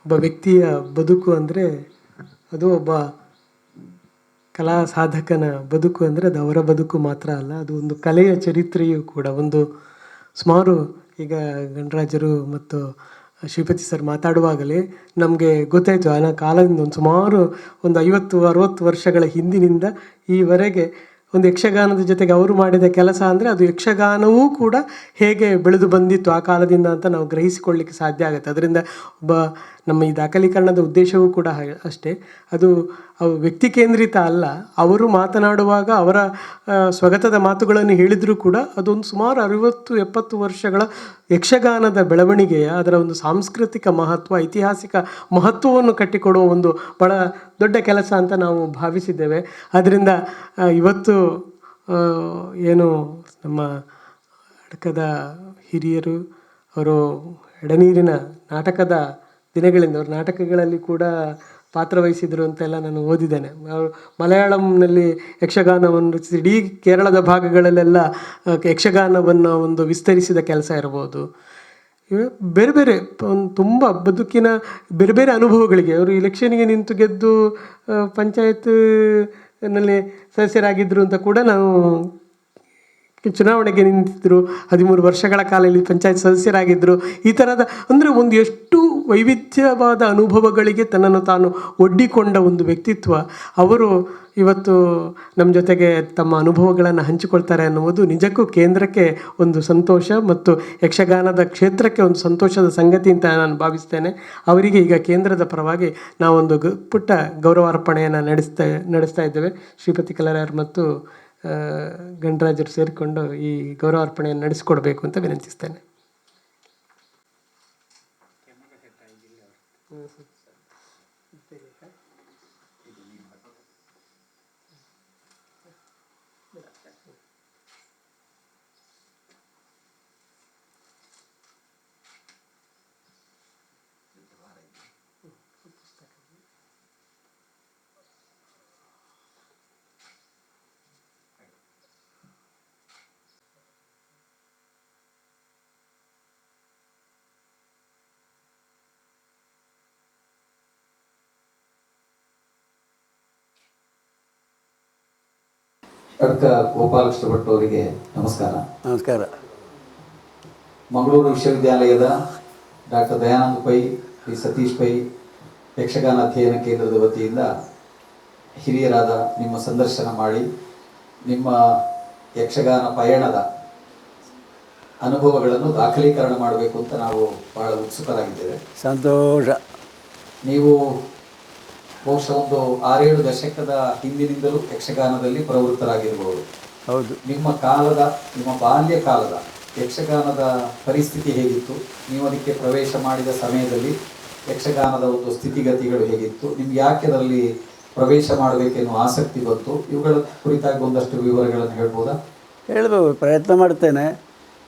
ಒಬ್ಬ ವ್ಯಕ್ತಿಯ ಬದುಕು ಅಂದರೆ ಅದು ಒಬ್ಬ ಕಲಾ ಸಾಧಕನ ಬದುಕು ಅಂದರೆ ಅದು ಅವರ ಬದುಕು ಮಾತ್ರ ಅಲ್ಲ, ಅದು ಒಂದು ಕಲೆಯ ಚರಿತ್ರೆಯೂ ಕೂಡ. ಒಂದು ಸುಮಾರು ಈಗ ಗಣರಾಜರು ಮತ್ತು ಶ್ರೀಪತಿ ಸರ್ ಮಾತಾಡುವಾಗಲೇ ನಮಗೆ ಗೊತ್ತಾಯಿತು ಆ ಕಾಲದಿಂದ ಒಂದು ಸುಮಾರು ಒಂದು 50-60 ವರ್ಷಗಳ ಹಿಂದಿನಿಂದ ಈವರೆಗೆ ಒಂದು ಯಕ್ಷಗಾನದ ಜೊತೆಗೆ ಅವರು ಮಾಡಿದ ಕೆಲಸ ಅಂದರೆ ಅದು ಯಕ್ಷಗಾನವೂ ಕೂಡ ಹೇಗೆ ಬೆಳೆದು ಬಂದಿತ್ತು ಆ ಕಾಲದಿಂದ ಅಂತ ನಾವು ಗ್ರಹಿಸಿಕೊಳ್ಳಿಕ್ಕೆ ಸಾಧ್ಯ ಆಗುತ್ತೆ. ಅದರಿಂದ ಒಬ್ಬ ನಮ್ಮ ಈ ದಾಖಲೀಕರಣದ ಉದ್ದೇಶವೂ ಕೂಡ ಅಷ್ಟೇ. ಅದು ವ್ಯಕ್ತಿ ಕೇಂದ್ರಿತ ಅಲ್ಲ. ಅವರು ಮಾತನಾಡುವಾಗ ಅವರ ಸ್ವಗತದ ಮಾತುಗಳನ್ನು ಹೇಳಿದರೂ ಕೂಡ ಅದೊಂದು ಸುಮಾರು 60-70 ವರ್ಷಗಳ ಯಕ್ಷಗಾನದ ಬೆಳವಣಿಗೆಯ ಅದರ ಒಂದು ಸಾಂಸ್ಕೃತಿಕ ಮಹತ್ವ, ಐತಿಹಾಸಿಕ ಮಹತ್ವವನ್ನು ಕಟ್ಟಿಕೊಡುವ ಒಂದು ಬಹಳ ದೊಡ್ಡ ಕೆಲಸ ಅಂತ ನಾವು ಭಾವಿಸಿದ್ದೇವೆ. ಆದ್ದರಿಂದ ಇವತ್ತು ಏನು ನಮ್ಮ ಅಡಕದ ಹಿರಿಯರು ಅವರು ಎಡನೀರಿನ ನಾಟಕದ ದಿನಗಳಿಂದ ಅವ್ರ ನಾಟಕಗಳಲ್ಲಿ ಕೂಡ ಪಾತ್ರವಹಿಸಿದರು ಅಂತೆಲ್ಲ ನಾನು ಓದಿದ್ದೇನೆ. ಅವರು ಮಲಯಾಳಂನಲ್ಲಿ ಯಕ್ಷಗಾನವನ್ನು ಇಡೀ ಕೇರಳದ ಭಾಗಗಳಲ್ಲೆಲ್ಲ ಯಕ್ಷಗಾನವನ್ನು ಒಂದು ವಿಸ್ತರಿಸಿದ ಕೆಲಸ ಇರ್ಬೋದು. ಬೇರೆ ಬೇರೆ ತುಂಬ ಬದುಕಿನ ಬೇರೆ ಬೇರೆ ಅನುಭವಗಳಿಗೆ ಅವರು ಇಲೆಕ್ಷನ್ಗೆ ನಿಂತು ಗೆದ್ದು ಪಂಚಾಯತ್ನಲ್ಲಿ ಸದಸ್ಯರಾಗಿದ್ದರು ಅಂತ ಕೂಡ ನಾವು ಚುನಾವಣೆಗೆ ನಿಂತಿದ್ದರು. 13 ವರ್ಷಗಳ ಕಾಲ ಇಲ್ಲಿ ಪಂಚಾಯತ್ ಸದಸ್ಯರಾಗಿದ್ದರು. ಈ ಥರದ ಅಂದರೆ ಒಂದು ಎಷ್ಟು ವೈವಿಧ್ಯವಾದ ಅನುಭವಗಳಿಗೆ ತನ್ನನ್ನು ತಾನು ಒಡ್ಡಿಕೊಂಡ ಒಂದು ವ್ಯಕ್ತಿತ್ವ. ಅವರು ಇವತ್ತು ನಮ್ಮ ಜೊತೆಗೆ ತಮ್ಮ ಅನುಭವಗಳನ್ನು ಹಂಚಿಕೊಳ್ತಾರೆ ಅನ್ನುವುದು ನಿಜಕ್ಕೂ ಕೇಂದ್ರಕ್ಕೆ ಒಂದು ಸಂತೋಷ ಮತ್ತು ಯಕ್ಷಗಾನದ ಕ್ಷೇತ್ರಕ್ಕೆ ಒಂದು ಸಂತೋಷದ ಸಂಗತಿ ಅಂತ ನಾನು ಭಾವಿಸ್ತೇನೆ. ಅವರಿಗೆ ಈಗ ಕೇಂದ್ರದ ಪರವಾಗಿ ನಾವೊಂದು ಪುಟ್ಟ ಗೌರವಾರ್ಪಣೆಯನ್ನು ನಡೆಸ್ತಾ ಇದ್ದೇವೆ. ಶ್ರೀಪತಿ ಕಲ್ಲರಾಯರು ಮತ್ತು ಗಣರಾಜರು ಸೇರಿಕೊಂಡು ಈ ಗೌರವಾರ್ಪಣೆಯನ್ನು ನಡೆಸಿಕೊಡ್ಬೇಕು ಅಂತ ವಿನಂತಿಸ್ತೇನೆ. ಅಡ್ಕ ಗೋಪಾಲಕೃಷ್ಣ ಭಟ್ ಅವರಿಗೆ ನಮಸ್ಕಾರ. ನಮಸ್ಕಾರ. ಮಂಗಳೂರು ವಿಶ್ವವಿದ್ಯಾಲಯದ ಡಾಕ್ಟರ್ ದಯಾನಂದ ಪೈ, ಶ್ರೀ ಸತೀಶ್ ಪೈ ಯಕ್ಷಗಾನ ಅಧ್ಯಯನ ಕೇಂದ್ರದ ವತಿಯಿಂದ ಹಿರಿಯರಾದ ನಿಮ್ಮ ಸಂದರ್ಶನ ಮಾಡಿ ನಿಮ್ಮ ಯಕ್ಷಗಾನ ಪಯಣದ ಅನುಭವಗಳನ್ನು ದಾಖಲೀಕರಣ ಮಾಡಬೇಕು ಅಂತ ನಾವು ಬಹಳ ಉತ್ಸುಕರಾಗಿದ್ದೇವೆ. ಸಂತೋಷ. ನೀವು ಬಹುಶಃ ಒಂದು 6-7 ದಶಕದ ಹಿಂದಿನಿಂದಲೂ ಯಕ್ಷಗಾನದಲ್ಲಿ ಪ್ರವೃತ್ತರಾಗಿರಬಹುದು. ಹೌದು. ನಿಮ್ಮ ಬಾಲ್ಯ ಕಾಲದ ಯಕ್ಷಗಾನದ ಪರಿಸ್ಥಿತಿ ಹೇಗಿತ್ತು? ನೀವು ಅದಕ್ಕೆ ಪ್ರವೇಶ ಮಾಡಿದ ಸಮಯದಲ್ಲಿ ಯಕ್ಷಗಾನದ ಒಂದು ಸ್ಥಿತಿಗತಿಗಳು ಹೇಗಿತ್ತು? ನಿಮ್ಗೆ ಯಾಕೆ ಅದರಲ್ಲಿ ಪ್ರವೇಶ ಮಾಡಬೇಕೆನ್ನುವ ಆಸಕ್ತಿ ಬಂತು? ಇವುಗಳ ಕುರಿತಾಗಿ ಒಂದಷ್ಟು ವಿವರಗಳನ್ನು ಹೇಳ್ಬೋದಾ? ಹೇಳ್ಬೋದು, ಪ್ರಯತ್ನ ಮಾಡ್ತೇನೆ.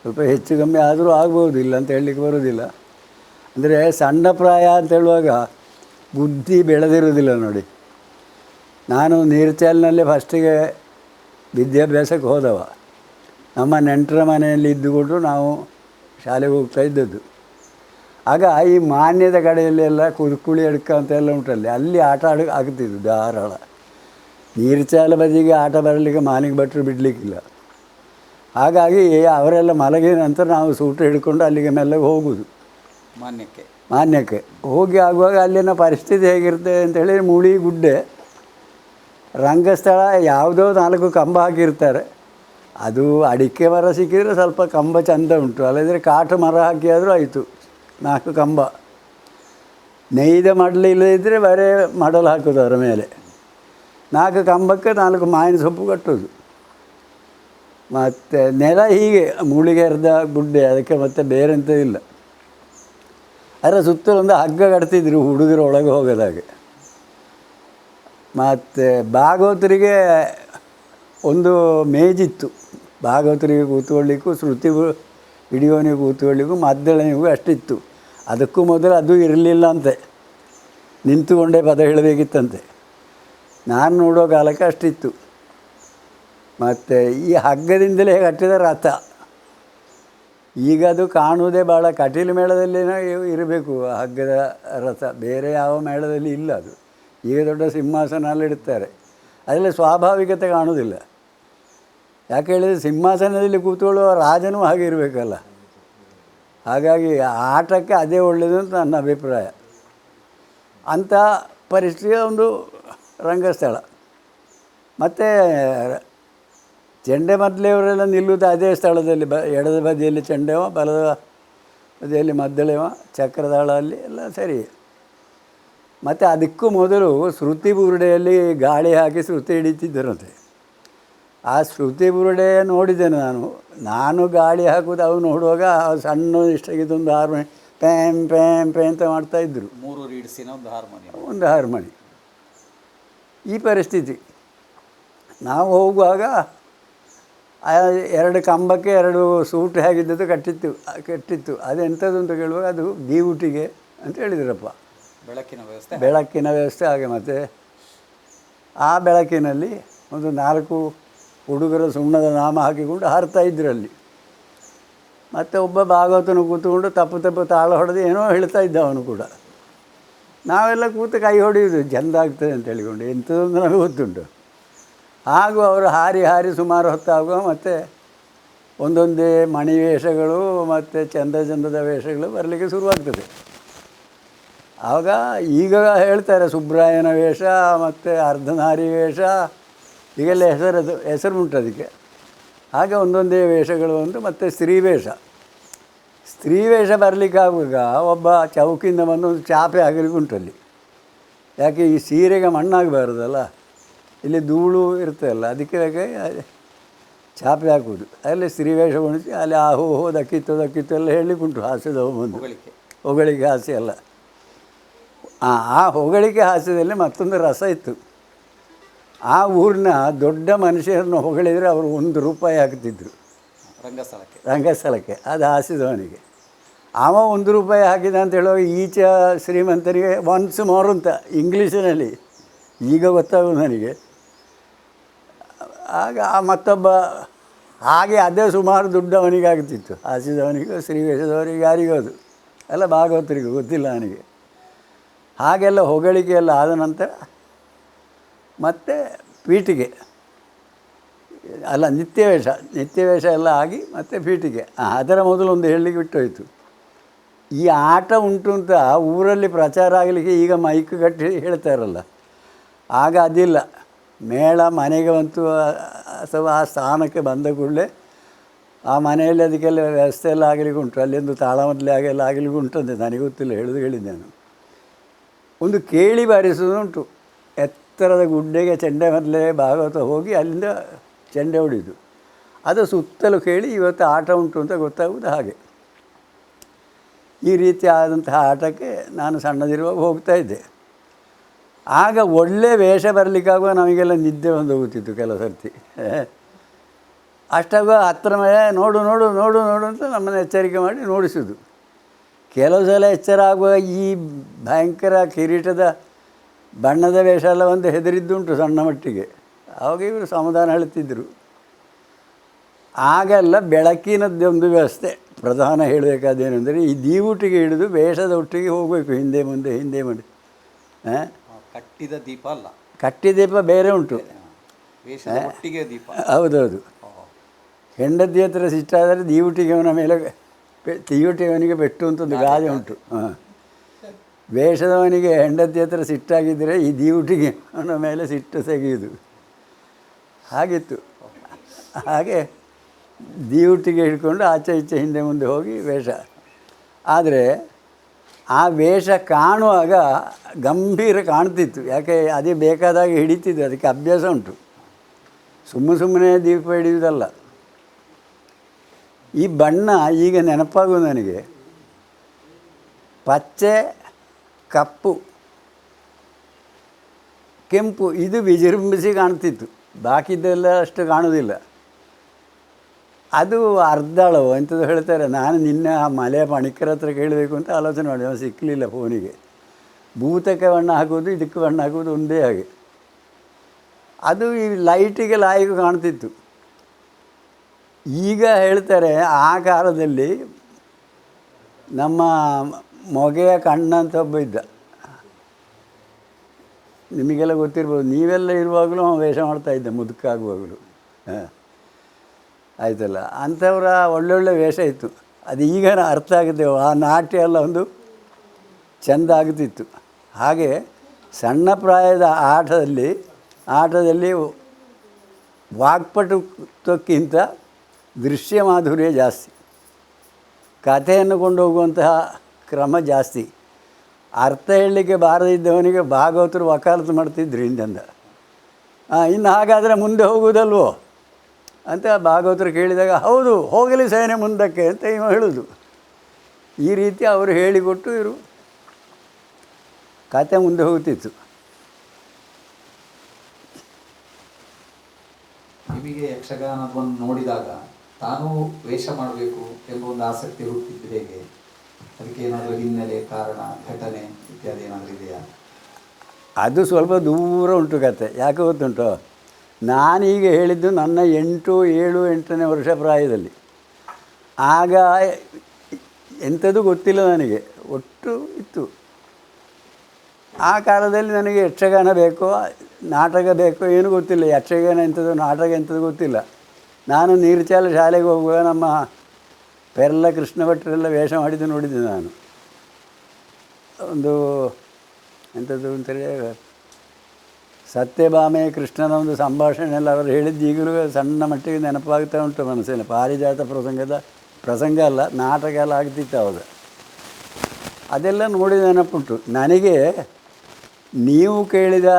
ಸ್ವಲ್ಪ ಹೆಚ್ಚು ಕಮ್ಮಿ ಆದರೂ ಆಗ್ಬೋದು, ಇಲ್ಲ ಅಂತ ಹೇಳಲಿಕ್ಕೆ ಬರೋದಿಲ್ಲ. ಅಂದರೆ ಸಣ್ಣ ಪ್ರಾಯ ಅಂತ ಹೇಳುವಾಗ ಬುದ್ಧಿ ಬೆಳೆದಿರೋದಿಲ್ಲ ನೋಡಿ. ನಾನು ನೀರ್ಚಾಲಿನಲ್ಲೇ ಫಸ್ಟಿಗೆ ವಿದ್ಯಾಭ್ಯಾಸಕ್ಕೆ ಹೋದವ. ನಮ್ಮ ನೆಂಟರ ಮನೆಯಲ್ಲಿ ಇದ್ದುಕೊಂಡು ನಾವು ಶಾಲೆಗೆ ಹೋಗ್ತಾ ಇದ್ದದ್ದು. ಆಗ ಈ ಮಾನ್ಯದ ಕಡೆಯಲ್ಲೆಲ್ಲ ಕುರುಕುಳಿ ಅಡ್ಕ ಅಂತೆಲ್ಲ ಉಂಟಲ್ಲಿ, ಅಲ್ಲಿ ಆಟ ಆಗ್ತಿದ್ದು ಧಾರಾಳ. ನೀರ್ಚಾಲ ಬದಿಗೆ ಆಟ ಬರಲಿಕ್ಕೆ ಮಾಲಿಂಗ ಭಟ್ರು ಬಿಡಲಿಕ್ಕಿಲ್ಲ. ಹಾಗಾಗಿ ಅವರೆಲ್ಲ ಮಲಗಿದ ನಂತರ ನಾವು ಸೂಟು ಹಿಡ್ಕೊಂಡು ಅಲ್ಲಿಗೆ ಮೆಲ್ಲಗೆ ಹೋಗೋದು ಮಾನ್ಯಕ್ಕೆ ಹೋಗಿ ಆಗುವಾಗ ಅಲ್ಲಿನ ಪರಿಸ್ಥಿತಿ ಹೇಗಿರ್ತದೆ ಅಂತೇಳಿ ಮೂಳಿ ಗುಡ್ಡೆ, ರಂಗಸ್ಥಳ, ಯಾವುದೋ 4 ಕಂಬ ಹಾಕಿರ್ತಾರೆ. ಅದು ಅಡಿಕೆ ಮರ ಸಿಕ್ಕಿದರೆ ಸ್ವಲ್ಪ ಕಂಬ ಚಂದ ಉಂಟು, ಅಲ್ಲದಿದ್ದರೆ ಕಾಟು ಮರ ಹಾಕಿಯಾದರೂ ಆಯಿತು. 4 ಕಂಬ, ನೇಯ್ದ ಮಡಲು ಇಲ್ಲದಿದ್ದರೆ ಬರೇ ಮಡಲು ಹಾಕೋದು ಅದರ ಮೇಲೆ. 4 ಕಂಬಕ್ಕೆ 4 ಮಾವಿನ ಸೊಪ್ಪು ಕಟ್ಟೋದು. ಮತ್ತು ನೆಲ ಹೀಗೆ ಮೂಳಿಗೆ ಅರ್ಧ ಗುಡ್ಡೆ, ಅದಕ್ಕೆ ಮತ್ತೆ ಬೇರೆ ಎಂಥ ಇಲ್ಲ. ಅದರ ಸುತ್ತಲೊಂದು ಹಗ್ಗ ಕಟ್ತಿದ್ರು ಹುಡುಗರು ಒಳಗೆ ಹೋಗೋದಾಗೆ. ಮತ್ತು ಭಾಗವತರಿಗೆ ಒಂದು ಮೇಜಿತ್ತು. ಭಾಗವತರಿಗೆ ಕೂತ್ಕೊಳ್ಳಿಕ್ಕೂ, ಶ್ರುತಿ ಹಿಡಿಯೋನಿಗೆ ಕೂತ್ಕೊಳ್ಳಿಕ್ಕೂ, ಮದ್ದಳನಿಗೂ ಅಷ್ಟಿತ್ತು. ಅದಕ್ಕೂ ಮೊದಲು ಅದು ಇರಲಿಲ್ಲ ಅಂತೆ, ನಿಂತುಕೊಂಡೇ ಪದ ಹೇಳಬೇಕಿತ್ತಂತೆ. ನಾನು ನೋಡೋ ಕಾಲಕ್ಕೆ ಅಷ್ಟಿತ್ತು. ಮತ್ತು ಈ ಹಗ್ಗದಿಂದಲೇ ಕಟ್ಟಿದ ರಥ, ಈಗ ಅದು ಕಾಣುವುದೇ ಭಾಳ ಕಟೀಲು ಮೇಳದಲ್ಲಿನೇ ಇರಬೇಕು ಹಗ್ಗದ ರಥ, ಬೇರೆ ಯಾವ ಮೇಳದಲ್ಲಿ ಇಲ್ಲ ಅದು. ಈಗ ದೊಡ್ಡ ಸಿಂಹಾಸನ ಎಲ್ಲ ಇಡ್ತಾರೆ, ಅದರಲ್ಲಿ ಸ್ವಾಭಾವಿಕತೆ ಕಾಣುವುದಿಲ್ಲ. ಯಾಕೆ ಹೇಳಿದರೆ ಸಿಂಹಾಸನದಲ್ಲಿ ಕೂತ್ಕೊಳ್ಳುವ ರಾಜನೂ ಹಾಗೆ ಇರಬೇಕಲ್ಲ. ಹಾಗಾಗಿ ಆಟಕ್ಕೆ ಅದೇ ಒಳ್ಳೆಯದು ಅಂತ ನನ್ನ ಅಭಿಪ್ರಾಯ. ಅಂಥ ಪರಿಸ್ಥಿತಿಯ ಒಂದು ರಂಗಸ್ಥಳ. ಮತ್ತು ಚೆಂಡೆ ಮದ್ದಳೆಯವರೆಲ್ಲ ನಿಲ್ಲುವುದು ಅದೇ ಸ್ಥಳದಲ್ಲಿ, ಎಡದ ಬದಿಯಲ್ಲಿ ಚೆಂಡೆವ, ಬಲದ ಬದಿಯಲ್ಲಿ ಮದ್ದಳೆವ, ಚಕ್ರದಾಳ ಅಲ್ಲಿ ಎಲ್ಲ ಸರಿ. ಮತ್ತು ಅದಕ್ಕೂ ಮೊದಲು ಶ್ರುತಿ ಬುರುಡೆಯಲ್ಲಿ ಗಾಳಿ ಹಾಕಿ ಶ್ರುತಿ ಹಿಡಿತಿದ್ದರಂತೆ. ಆ ಶ್ರುತಿ ಬುರುಡೆ ನೋಡಿದ್ದೇನೆ ನಾನು ಗಾಳಿ ಹಾಕೋದು ಅವು ನೋಡುವಾಗ ಸಣ್ಣ ಇಷ್ಟಾಗಿದ್ದೊಂದು ಹಾರ್ಮೋನಿ ಪ್ಯಾಮ್ ಪ್ಯಾಮ್ ಪ್ಯಾಮ್ ಅಂತ ಮಾಡ್ತಾಯಿದ್ರು. 3 ರೀಡ್ಸಿನ ಒಂದು ಹಾರ್ಮೋನಿ. ಈ ಪರಿಸ್ಥಿತಿ. ನಾವು ಹೋಗುವಾಗ 2 ಕಂಬಕ್ಕೆ 2 ಸೂಟ್ ಹೇಗಿದ್ದದ್ದು ಕಟ್ಟಿತ್ತು. ಅದೆಂಥದ್ದು ಅಂತ ಕೇಳುವಾಗ ಅದು ದೀವುಟಿಗೆ ಅಂತ ಹೇಳಿದ್ರಪ್ಪ. ಬೆಳಕಿನ ವ್ಯವಸ್ಥೆ ಹಾಗೆ. ಮತ್ತು ಆ ಬೆಳಕಿನಲ್ಲಿ ಒಂದು 4 ಹುಡುಗರ ಸುಣ್ಣದ ನಾಮ ಹಾಕಿಕೊಂಡು ಹಾರ್ತಾ ಇದ್ರಲ್ಲಿ. ಮತ್ತು ಒಬ್ಬ ಭಾಗವತನು ಕೂತ್ಕೊಂಡು ತಪ್ಪು ತಾಳ ಹೊಡೆದು ಏನೋ ಹೇಳ್ತಾ ಇದ್ದ ಅವನು ಕೂಡ. ನಾವೆಲ್ಲ ಕೂತು ಕೈ ಹೊಡೆಯುವುದು ಚೆಂದ ಆಗ್ತದೆ ಅಂತ ಹೇಳಿಕೊಂಡು, ಎಂಥದೊಂದು ನಮಗೆ ಗೊತ್ತುಂಟು. ಹಾಗೂ ಅವರು ಹಾರಿ ಸುಮಾರು ಹೊತ್ತಾಗುವ ಮತ್ತು ಒಂದೊಂದೇ ಮಣಿ ವೇಷಗಳು ಮತ್ತು ಚಂದದ ವೇಷಗಳು ಬರಲಿಕ್ಕೆ ಶುರುವಾಗ್ತದೆ. ಆವಾಗ ಈಗ ಹೇಳ್ತಾರೆ ಸುಬ್ರಾಯನ ವೇಷ ಮತ್ತು ಅರ್ಧನಾರಿ ವೇಷ, ಈಗೆಲ್ಲ ಹೆಸರು ಉಂಟು ಅದಕ್ಕೆ. ಹಾಗೆ ಒಂದೊಂದೇ ವೇಷಗಳು ಉಂಟು. ಮತ್ತು ಸ್ತ್ರೀ ವೇಷ ಬರಲಿಕ್ಕಾಗುವಾಗ ಒಬ್ಬ ಚೌಕಿಂದ ಬಂದು ಒಂದು ಚಾಪೆ ಆಗಲಿಕ್ಕೆ ಉಂಟಲ್ಲಿ. ಯಾಕೆ ಈ ಸೀರೆಗೆ ಮಣ್ಣಾಗಬಾರ್ದಲ್ಲ, ಇಲ್ಲಿ ಧೂಳು ಇರ್ತದಲ್ಲ, ಅದಕ್ಕೆ ಚಾಪೆ ಹಾಕುವುದು. ಅಲ್ಲಿ ಸ್ತ್ರೀ ವೇಷ ಉಣಿಸಿ ಅಲ್ಲಿ ಹೋ ದಕ್ಕಿತ್ತು ಎಲ್ಲ ಹೇಳಲಿಕ್ಕೆ ಉಂಟು. ಹಾಸ್ಯದ ಒಂದು ಹೊಗಳಿಕೆ ಹಾಸ್ಯ ಅಲ್ಲ. ಆ ಹೊಗಳಿಕೆ ಹಾಸ್ಯದಲ್ಲಿ ಮತ್ತೊಂದು ರಸ ಇತ್ತು. ಆ ಊರಿನ ದೊಡ್ಡ ಮನುಷ್ಯರನ್ನು ಹೊಗಳಿದರೆ ಅವರು ₹1 ಹಾಕ್ತಿದ್ರು ರಂಗಸ್ಥಳಕ್ಕೆ. ಅದು ಹಾಸ್ಯದವನಿಗೆ. ಅವ ₹1 ಹಾಕಿದ ಅಂತ ಹೇಳುವಾಗ ಈಚ ಶ್ರೀಮಂತನಿಗೆ ಒನ್ಸ್ ಮೋರ್ ಅಂತ ಇಂಗ್ಲೀಷಿನಲ್ಲಿ ಈಗ ಗೊತ್ತಾಗೋದು ನನಗೆ. ಆಗ ಆ ಮತ್ತೊಬ್ಬ ಹಾಗೆ ಅದೇ ಸುಮಾರು ದುಡ್ಡು ಅವನಿಗೆ ಆಗ್ತಿತ್ತು. ಹಾಸ್ಯದವನಿಗೂ ಶ್ರೀವೇಷದವರಿಗೆ ಯಾರಿಗೂ ಅದು ಎಲ್ಲ ಭಾಗವತರಿಗೂ ಗೊತ್ತಿಲ್ಲ ನನಗೆ. ಹಾಗೆಲ್ಲ ಹೊಗಳಿಕೆ ಎಲ್ಲ ಆದ ನಂತರ ಮತ್ತು ಪೀಠಿಗೆ ಅಲ್ಲ ನಿತ್ಯವೇಷ ಎಲ್ಲ ಆಗಿ ಮತ್ತು ಪೀಠಿಗೆ. ಅದರ ಮೊದಲು ಒಂದು ಹೇಳಲಿಕ್ಕೆ ಬಿಟ್ಟೋಯಿತು. ಈ ಆಟ ಉಂಟು ಅಂತ ಊರಲ್ಲಿ ಪ್ರಚಾರ ಆಗಲಿಕ್ಕೆ ಈಗ ಮೈಕ್ ಕಟ್ಟಿ ಹೇಳ್ತಾರಲ್ಲ, ಆಗ ಅದಿಲ್ಲ. ಮೇಳ ಮನೆಗೆ ಬಂತು ಅಥವಾ ಆ ಸ್ಥಾನಕ್ಕೆ ಬಂದ ಕೂಡಲೇ ಆ ಮನೆಯಲ್ಲಿ ಅದಕ್ಕೆಲ್ಲ ವ್ಯವಸ್ಥೆ ಎಲ್ಲ ಆಗಲಿಕ್ಕೆ ಉಂಟು. ಅಲ್ಲಿಂದು ತಾಳಮದ್ದಲೆ ಹಾಗೆಲ್ಲ ಆಗಲಿಕ್ಕೆ ಉಂಟಂತೆ, ನನಗೆ ಗೊತ್ತಿಲ್ಲ, ಹೇಳಿದ್ದೆ ನಾನು. ಒಂದು ಕೇಳಿ ಬಾರಿಸೋದುಂಟು. ಎತ್ತರದ ಗುಡ್ಡೆಗೆ ಚೆಂಡೆ ಮದ್ದಲೆ ಭಾಗವತ ಹೋಗಿ ಅಲ್ಲಿಂದ ಚೆಂಡೆ ಹೊಡೆಯುವುದು. ಅದು ಸುತ್ತಲೂ ಕೇಳಿ ಇವತ್ತು ಆಟ ಉಂಟು ಅಂತ ಗೊತ್ತಾಗುವುದು ಹಾಗೆ. ಈ ರೀತಿ ಆದಂತಹ ಆಟಕ್ಕೆ ನಾನು ಸಣ್ಣದಿರುವಾಗ ಹೋಗ್ತಾಯಿದ್ದೆ. ಆಗ ಒಳ್ಳೆ ವೇಷ ಬರಲಿಕ್ಕಾಗುವ ನಮಗೆಲ್ಲ ನಿದ್ದೆ ಬಂದು ಹೋಗುತ್ತಿತ್ತು ಕೆಲವು ಸರ್ತಿ. ಅಷ್ಟಾಗ ಹತ್ತಿರ ಮೇಲೆ ನೋಡು ಅಂತ ನಮ್ಮನ್ನು ಎಚ್ಚರಿಕೆ ಮಾಡಿ ನೋಡಿಸೋದು. ಕೆಲವು ಸಲ ಎಚ್ಚರ ಆಗುವಾಗ ಈ ಭಯಂಕರ ಕಿರೀಟದ ಬಣ್ಣದ ವೇಷ ಎಲ್ಲ ಒಂದು ಹೆದರಿದ್ದುಂಟು ಸಣ್ಣ ಮಟ್ಟಿಗೆ. ಆವಾಗ ಇವರು ಸಮಾಧಾನ ಹೇಳ್ತಿದ್ದರು. ಆಗೆಲ್ಲ ಬೆಳಕಿನದ್ದೊಂದು ವ್ಯವಸ್ಥೆ. ಪ್ರಧಾನ ಹೇಳಬೇಕಾದೇನೆಂದರೆ ಈ ದೀವುಟಿಗೆ ಹಿಡಿದು ವೇಷದ ಒಟ್ಟಿಗೆ ಹೋಗಬೇಕು, ಹಿಂದೆ ಮುಂದೆ ಕಟ್ಟಿದ ದೀಪ ಅಲ್ಲ, ಕಟ್ಟಿದ ದೀಪ ಬೇರೆ ಉಂಟು. ಒಟ್ಟಿಗೆ ದೀಪ. ಹೌದೌದು. ಹೆಂಡತಿ ಹತ್ರ ಸಿಟ್ಟಾದರೆ ದೀವುಟಿಗೆವನ ಮೇಲೆ ದೀವುಟಿಯವನಿಗೆ ಪೆಟ್ಟು ಅಂತ ಒಂದು ಗಾದೆ ಉಂಟು. ವೇಷದವನಿಗೆ ಹೆಂಡತಿ ಹತ್ರ ಸಿಟ್ಟಾಗಿದ್ದರೆ ಈ ದೀವುಟಿಗೆ ಅವನ ಮೇಲೆ ಸಿಟ್ಟು ತೆಗೆಯುವುದು. ಹಾಗಿತ್ತು. ಹಾಗೆ ದೀವುಟಿಗೆ ಹಿಡ್ಕೊಂಡು ಆಚೆ ಈಚೆ ಹಿಂದೆ ಮುಂದೆ ಹೋಗಿ ವೇಷ. ಆದರೆ ಆ ವೇಷ ಕಾಣುವಾಗ ಗಂಭೀರ ಕಾಣ್ತಿತ್ತು. ಯಾಕೆ ಅದೇ ಬೇಕಾದಾಗ ಹಿಡಿತಿದ್ದು, ಅದಕ್ಕೆ ಅಭ್ಯಾಸ ಉಂಟು. ಸುಮ್ಮನೆ ದೀಪ ಹಿಡಿಯುವುದಲ್ಲ. ಈ ಬಣ್ಣ ಈಗ ನೆನಪಾಗುವುದು ನನಗೆ. ಪಚ್ಚೆ, ಕಪ್ಪು, ಕೆಂಪು ಇದು ವಿಜೃಂಭಿಸಿ ಕಾಣ್ತಿತ್ತು. ಬಾಕಿದ್ದೆಲ್ಲ ಅಷ್ಟು ಕಾಣೋದಿಲ್ಲ. ಅದು ಅರ್ಧಳವು ಎಂಥದ್ದು ಹೇಳ್ತಾರೆ. ನಾನು ನಿನ್ನೆ ಆ ಮಲೆಯ ಪಣಿಕರ ಹತ್ರ ಕೇಳಬೇಕು ಅಂತ ಆಲೋಚನೆ ಮಾಡಿದೆ, ಅವನು ಸಿಕ್ಕಲಿಲ್ಲ ಫೋನಿಗೆ. ಭೂತಕ್ಕೆ ಬಣ್ಣ ಹಾಕೋದು, ಇದಕ್ಕೆ ಬಣ್ಣ ಹಾಕೋದು ಒಂದೇ ಹಾಗೆ. ಅದು ಈ ಲೈಟಿಗೆ ಲಾಯಿಗೂ ಕಾಣ್ತಿತ್ತು. ಈಗ ಹೇಳ್ತಾರೆ ಆ ಕಾಲದಲ್ಲಿ ನಮ್ಮ ಮೊಗೆಯ ಕಣ್ಣ ಅಂತ ಒಬ್ಬ ಇದ್ದ, ನಿಮಗೆಲ್ಲ ಗೊತ್ತಿರ್ಬೋದು, ನೀವೆಲ್ಲ ಇರುವಾಗಲೂ ಅವನು ವೇಷ ಮಾಡ್ತಾಯಿದ್ದ ಮುದುಕಾಗುವಾಗಲೂ. ಹಾಂ, ಆಯಿತಲ್ಲ. ಅಂಥವರ ಒಳ್ಳೊಳ್ಳೆ ವೇಷ ಇತ್ತು. ಅದು ಈಗ ಅರ್ಥ ಆಗುತ್ತೆ, ಆ ನಾಟ್ಯ ಎಲ್ಲ ಒಂದು ಚೆಂದ ಆಗುತ್ತಿತ್ತು. ಹಾಗೆ ಸಣ್ಣ ಪ್ರಾಯದ ಆಟದಲ್ಲಿ ವಾಕ್ಪಟುತ್ವಕ್ಕಿಂತ ದೃಶ್ಯ ಮಾಧುರ್ಯ ಜಾಸ್ತಿ, ಕಥೆಯನ್ನು ಕೊಂಡೋಗುವಂತಹ ಕ್ರಮ ಜಾಸ್ತಿ. ಅರ್ಥ ಹೇಳಲಿಕ್ಕೆ ಬಾರದಿದ್ದವನಿಗೆ ಭಾಗವತರು ವಕಾಲತ್ತು ಮಾಡ್ತಿದ್ರು ಹಿಂದಿಂದ. ಇನ್ನು ಹಾಗಾದರೆ ಮುಂದೆ ಹೋಗುವುದಲ್ವೋ ಅಂತ ಭಾಗವತರು ಕೇಳಿದಾಗ, ಹೌದು ಹೋಗಲಿ ಸೇನೆ ಮುಂದಕ್ಕೆ ಅಂತ ಇವ ಹೇಳೋದು. ಈ ರೀತಿ ಅವರು ಹೇಳಿಕೊಟ್ಟು ಇವರು ಕತೆ ಮುಂದೆ ಹೋಗ್ತಿತ್ತು. ನಿಮಗೆ ಯಕ್ಷಗಾನವನ್ನು ನೋಡಿದಾಗ ತಾನೂ ವೇಷ ಮಾಡಬೇಕು ಎಂಬ ಒಂದು ಆಸಕ್ತಿ ಹುಟ್ಟಿದ್ದು ಹೇಗೆ? ಅದಕ್ಕೆ ಏನಾದರೂ ಹಿನ್ನೆಲೆ, ಕಾರಣ, ಘಟನೆ ಇತ್ಯಾದಿ ಏನಾದರೂ ಇದೆಯಾ? ಅದು ಸ್ವಲ್ಪ ದೂರ ಉಂಟು ಕತೆ. ಯಾಕೆ ಗೊತ್ತುಂಟು, ನಾನೀಗ ಹೇಳಿದ್ದು ನನ್ನ 8ನೇ ವರ್ಷ ಪ್ರಾಯದಲ್ಲಿ. ಆಗ ಎಂಥದ್ದು ಗೊತ್ತಿಲ್ಲ ನನಗೆ, ಒಟ್ಟು ಇತ್ತು. ಆ ಕಾಲದಲ್ಲಿ ನನಗೆ ಯಕ್ಷಗಾನ ಬೇಕೋ ನಾಟಕ ಬೇಕೋ ಏನೂ ಗೊತ್ತಿಲ್ಲ. ಯಕ್ಷಗಾನ ಎಂಥದ್ದು ನಾಟಕ ಎಂಥದ್ದು ಗೊತ್ತಿಲ್ಲ. ನಾನು ನೀರ್ಚಾಲ ಶಾಲೆಗೆ ಹೋಗುವಾಗ ನಮ್ಮ ಪೆರ್ಲ ಕೃಷ್ಣ ಭಟ್ರೆಲ್ಲ ವೇಷ ಮಾಡಿದ್ದು ನೋಡಿದ್ದೆ ನಾನು. ಒಂದು ಎಂಥದ್ದು ಅಂತೇಳಿ ಸತ್ಯಭಾಮೆ ಕೃಷ್ಣನ ಒಂದು ಸಂಭಾಷಣೆ ಎಲ್ಲ ಅವರು ಹೇಳಿದ್ದು ಈಗಲೂ ಸಣ್ಣ ಮಟ್ಟಿಗೆ ನೆನಪಾಗ್ತಾ ಉಂಟು ಮನಸ್ಸಿನ. ಪಾರಿಜಾತ ಪ್ರಸಂಗ ಅಲ್ಲ, ನಾಟಕ ಎಲ್ಲ ಆಗ್ತಿತ್ತು ಅವಾಗ. ಅದೆಲ್ಲ ನೋಡಿ ನೆನಪುಂಟು ನನಗೆ. ನೀವು ಕೇಳಿದ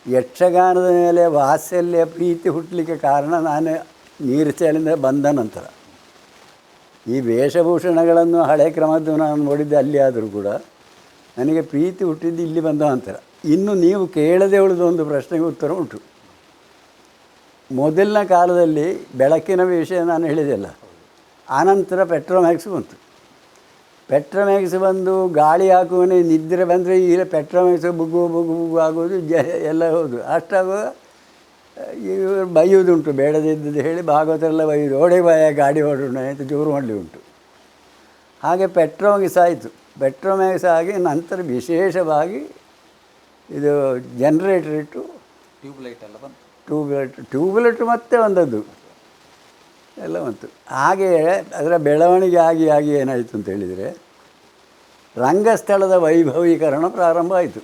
ಯಕ್ಷಗಾನದ ಮೇಲೆ ವಾತ್ಸಲ್ಯ ಪ್ರೀತಿ ಹುಟ್ಟಲಿಕ್ಕೆ ಕಾರಣ ನಾನು ನೀರ್ಚಾಲಿಂದ ಬಂದ ನಂತರ. ಈ ವೇಷಭೂಷಣಗಳನ್ನು ಹಳೆ ಕ್ರಮದ್ದು ನಾನು ನೋಡಿದ್ದೆ ಅಲ್ಲಿ, ಆದರೂ ಕೂಡ ನನಗೆ ಪ್ರೀತಿ ಹುಟ್ಟಿದ್ದು ಇಲ್ಲಿ ಬಂದ ನಂತರ. ಇನ್ನು ನೀವು ಕೇಳದೆ ಉಳಿದ ಒಂದು ಪ್ರಶ್ನೆಗೆ ಉತ್ತರ ಉಂಟು. ಮೊದಲಿನ ಕಾಲದಲ್ಲಿ ಬೆಳಕಿನ ವಿಷಯ ನಾನು ಹೇಳಿದೆಲ್ಲ, ಆನಂತರ ಪೆಟ್ರೋಮ್ಯಾಕ್ಸ್ ಬಂತು. ಪೆಟ್ರೋಮ್ಯಾಕ್ಸ್ ಬಂದು ಗಾಳಿ ಹಾಕುವನೇ ನಿದ್ರೆ ಬಂದರೆ ಈಗ ಪೆಟ್ರೋಮ್ಯಾಕ್ಸ್ ಬುಗ್ಗು ಆಗೋದು ಎಲ್ಲ ಹೌದು. ಅಷ್ಟಾಗುವಾಗ ಇವರು ಬೈಯೋದುಂಟು, ಬೇಡದಿದ್ದದ್ದು ಹೇಳಿ ಭಾಗವತರೆಲ್ಲ ಬೈಯೋದು, ಓಡೆ ಬಾಯ ಗಾಡಿ ಹೊಡೋಣ ಅಂತ ಜೋರು ಮಾಡಲಿ ಉಂಟು. ಹಾಗೆ ಪೆಟ್ರೋಮ್ಯಾಕ್ಸ್ ಆಯಿತು. ಪೆಟ್ರೋಮ್ಯಾಕ್ಸ್ ಆಗಿ ನಂತರ ವಿಶೇಷವಾಗಿ ಇದು ಜನ್ರೇಟರ್ ಇಟ್ಟು ಟ್ಯೂಬ್ಲೈಟ್ ಎಲ್ಲ ಬಂತು. ಟ್ಯೂಬ್ಲೈಟ್ ಮತ್ತೆ ಬಂದದ್ದು ಎಲ್ಲ ಬಂತು. ಹಾಗೆ ಅದರ ಬೆಳವಣಿಗೆ ಆಗಿ ಏನಾಯಿತು ಅಂತ ಹೇಳಿದರೆ, ರಂಗಸ್ಥಳದ ವೈಭವೀಕರಣ ಪ್ರಾರಂಭ ಆಯಿತು.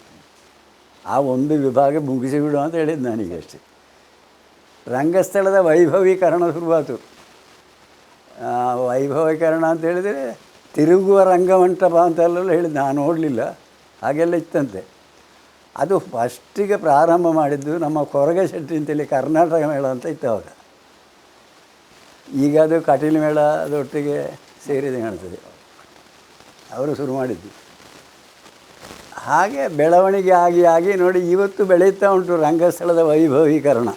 ಆ ಒಂದು ವಿಭಾಗ ಮುಗಿಸಿಬಿಡು ಅಂತ ಹೇಳಿದ್ದು ನನಗೆ ಅಷ್ಟೇ. ರಂಗಸ್ಥಳದ ವೈಭವೀಕರಣ ಶುರುವಾಯಿತು. ವೈಭವೀಕರಣ ಅಂತ ಹೇಳಿದರೆ ತಿರುಗುವ ರಂಗಮಂಟಪ ಅಂತೆಲ್ಲ ಹೇಳಿದ್ದು, ನಾನು ನೋಡಲಿಲ್ಲ, ಹಾಗೆಲ್ಲ ಇತ್ತಂತೆ. ಅದು ಫಸ್ಟಿಗೆ ಪ್ರಾರಂಭ ಮಾಡಿದ್ದು ನಮ್ಮ ಕೊರಗ ಶೆಟ್ಟಿ ಅಂತೇಳಿ ಕರ್ನಾಟಕ ಮೇಳ ಅಂತ ಇತ್ತು ಅವಾಗ. ಈಗ ಅದು ಕಟೀಲು ಮೇಳ ಅದೊಟ್ಟಿಗೆ ಸೇರಿದೆ ಕಾಣ್ತದೆ, ಅವರು ಶುರು ಮಾಡಿದ್ದು. ಹಾಗೆ ಬೆಳವಣಿಗೆ ಆಗಿ ನೋಡಿ ಇವತ್ತು ಬೆಳೀತಾ ಉಂಟು ರಂಗಸ್ಥಳದ ವೈಭವೀಕರಣ.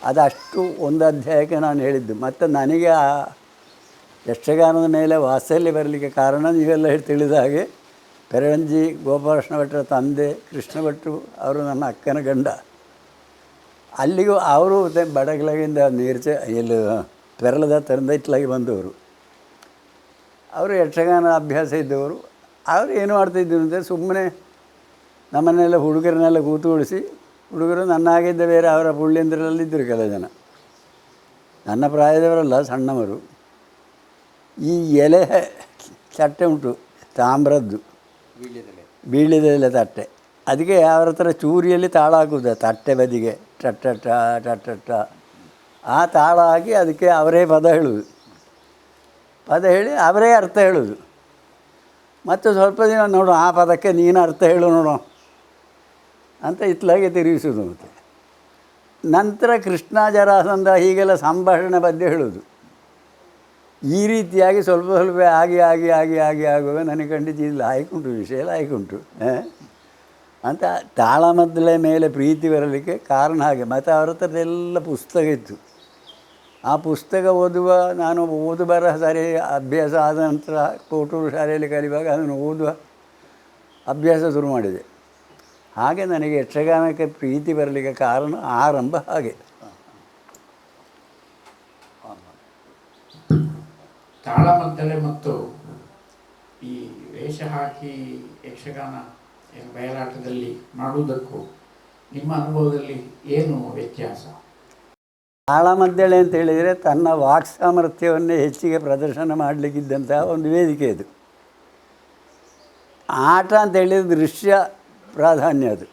ಅದಷ್ಟು ಒಂದು ಅಧ್ಯಾಯಕ್ಕೆ ನಾನು ಹೇಳಿದ್ದು. ಮತ್ತು ನನಗೆ ಆ ಯಕ್ಷಗಾನದ ಮೇಲೆ ವಾತ್ಸಲ್ಯ ಬರಲಿಕ್ಕೆ ಕಾರಣ ನೀವೆಲ್ಲ ತಿಳಿದ ಹಾಗೆ, ಪೆರಂಜಿ ಗೋಪಾಲಕೃಷ್ಣ ಭಟ್ರ ತಂದೆ ಕೃಷ್ಣ ಭಟ್ರು ಅವರು ನನ್ನ ಅಕ್ಕನ ಗಂಡ. ಅಲ್ಲಿಗೂ ಅವರು ಬಡಗಲಗಿಂದ ಇಲ್ಲಿ ಪೆರಳದ ಹತ್ತಿರದಿಂದ ಇಟ್ಲಾಗಿ ಬಂದವರು. ಅವರು ಯಕ್ಷಗಾನ ಅಭ್ಯಾಸ ಇದ್ದವರು. ಅವರು ಏನು ಮಾಡ್ತಾಯಿದ್ರು ಅಂದರೆ, ಸುಮ್ಮನೆ ನಮ್ಮನ್ನೆಲ್ಲ ಹುಡುಗರನ್ನೆಲ್ಲ ಕೂತುಗೊಳಿಸಿ, ಹುಡುಗರು ನನ್ನ ಆಗಿದ್ದ ಬೇರೆ ಅವರ ಪುಳ್ಳಿಂದ್ರಲ್ಲಿದ್ದರು ಕೆಲವು ಜನ, ನನ್ನ ಪ್ರಾಯದವರಲ್ಲ, ಸಣ್ಣವರು. ಈ ಎಲೆ ತಟ್ಟೆ ಉಂಟು ತಾಮ್ರದ್ದು, ಬೀಳಿದೆಲೆ ತಟ್ಟೆ, ಅದಕ್ಕೆ ಅವರ ಹತ್ರ ಚೂರಿಯಲ್ಲಿ ತಾಳ ಹಾಕುವುದು ತಟ್ಟೆ ಬದಿಗೆ, ಟಟ್ಟ ಆ ತಾಳ ಹಾಕಿ ಅದಕ್ಕೆ ಅವರೇ ಪದ ಹೇಳುವುದು. ಪದ ಹೇಳಿ ಅವರೇ ಅರ್ಥ ಹೇಳೋದು. ಮತ್ತು ಸ್ವಲ್ಪ ದಿನ ನೋಡು ಆ ಪದಕ್ಕೆ ನೀನು ಅರ್ಥ ಹೇಳು ನೋಡು ಅಂತ ಇತ್ಲಾಗೆ ತಿರುಗಿಸೋದು. ಮತ್ತು ನಂತರ ಕೃಷ್ಣ ಜರಾಸಂಧ ಹೀಗೆಲ್ಲ ಸಂಭಾಷಣೆ ಬಗ್ಗೆ ಹೇಳೋದು. ಈ ರೀತಿಯಾಗಿ ಸ್ವಲ್ಪ ಆಗುವಾಗ ನನಗೆ ಖಂಡಿತ ಇಲ್ಲಿ ಆಯ್ಕುಂಟು, ವಿಷಯ ಎಲ್ಲ ಆಯ್ಕುಂಟು ಅಂತ ತಾಳಮದ್ದಲೆ ಮೇಲೆ ಪ್ರೀತಿ ಬರಲಿಕ್ಕೆ ಕಾರಣ ಹಾಗೆ. ಮತ್ತು ಅವರ ಹತ್ರದೆಲ್ಲ ಪುಸ್ತಕ ಇತ್ತು. ಆ ಪುಸ್ತಕ ನಾನು ಓದು ಬರಹ ಸರಿ ಅಭ್ಯಾಸ ಆದ ನಂತರ ಕೋಟೂರು ಶಾಲೆಯಲ್ಲಿ ಕಲಿಯುವಾಗ ಅದನ್ನು ಓದುವ ಅಭ್ಯಾಸ ಶುರು ಮಾಡಿದೆ. ಹಾಗೆ ನನಗೆ ಯಕ್ಷಗಾನಕ್ಕೆ ಪ್ರೀತಿ ಬರಲಿಕ್ಕೆ ಕಾರಣ ಆರಂಭ ಹಾಗೆ. ತಾಳಮದ್ದಲೆ ಮತ್ತು ಈ ವೇಷ ಹಾಕಿ ಯಕ್ಷಗಾನ ಬಯಲಾಟದಲ್ಲಿ ಮಾಡುವುದಕ್ಕೂ ನಿಮ್ಮ ಅನುಭವದಲ್ಲಿ ಏನು ವ್ಯತ್ಯಾಸ? ತಾಳಮದ್ದಳೆ ಅಂತ ಹೇಳಿದರೆ ತನ್ನ ವಾಕ್ ಸಾಮರ್ಥ್ಯವನ್ನೇ ಹೆಚ್ಚಿಗೆ ಪ್ರದರ್ಶನ ಮಾಡಲಿಕ್ಕಿದ್ದಂತಹ ಒಂದು ವೇದಿಕೆ ಅದು. ಆಟ ಅಂತ ಹೇಳಿದರೆ ದೃಶ್ಯ ಪ್ರಾಧಾನ್ಯ, ಅದು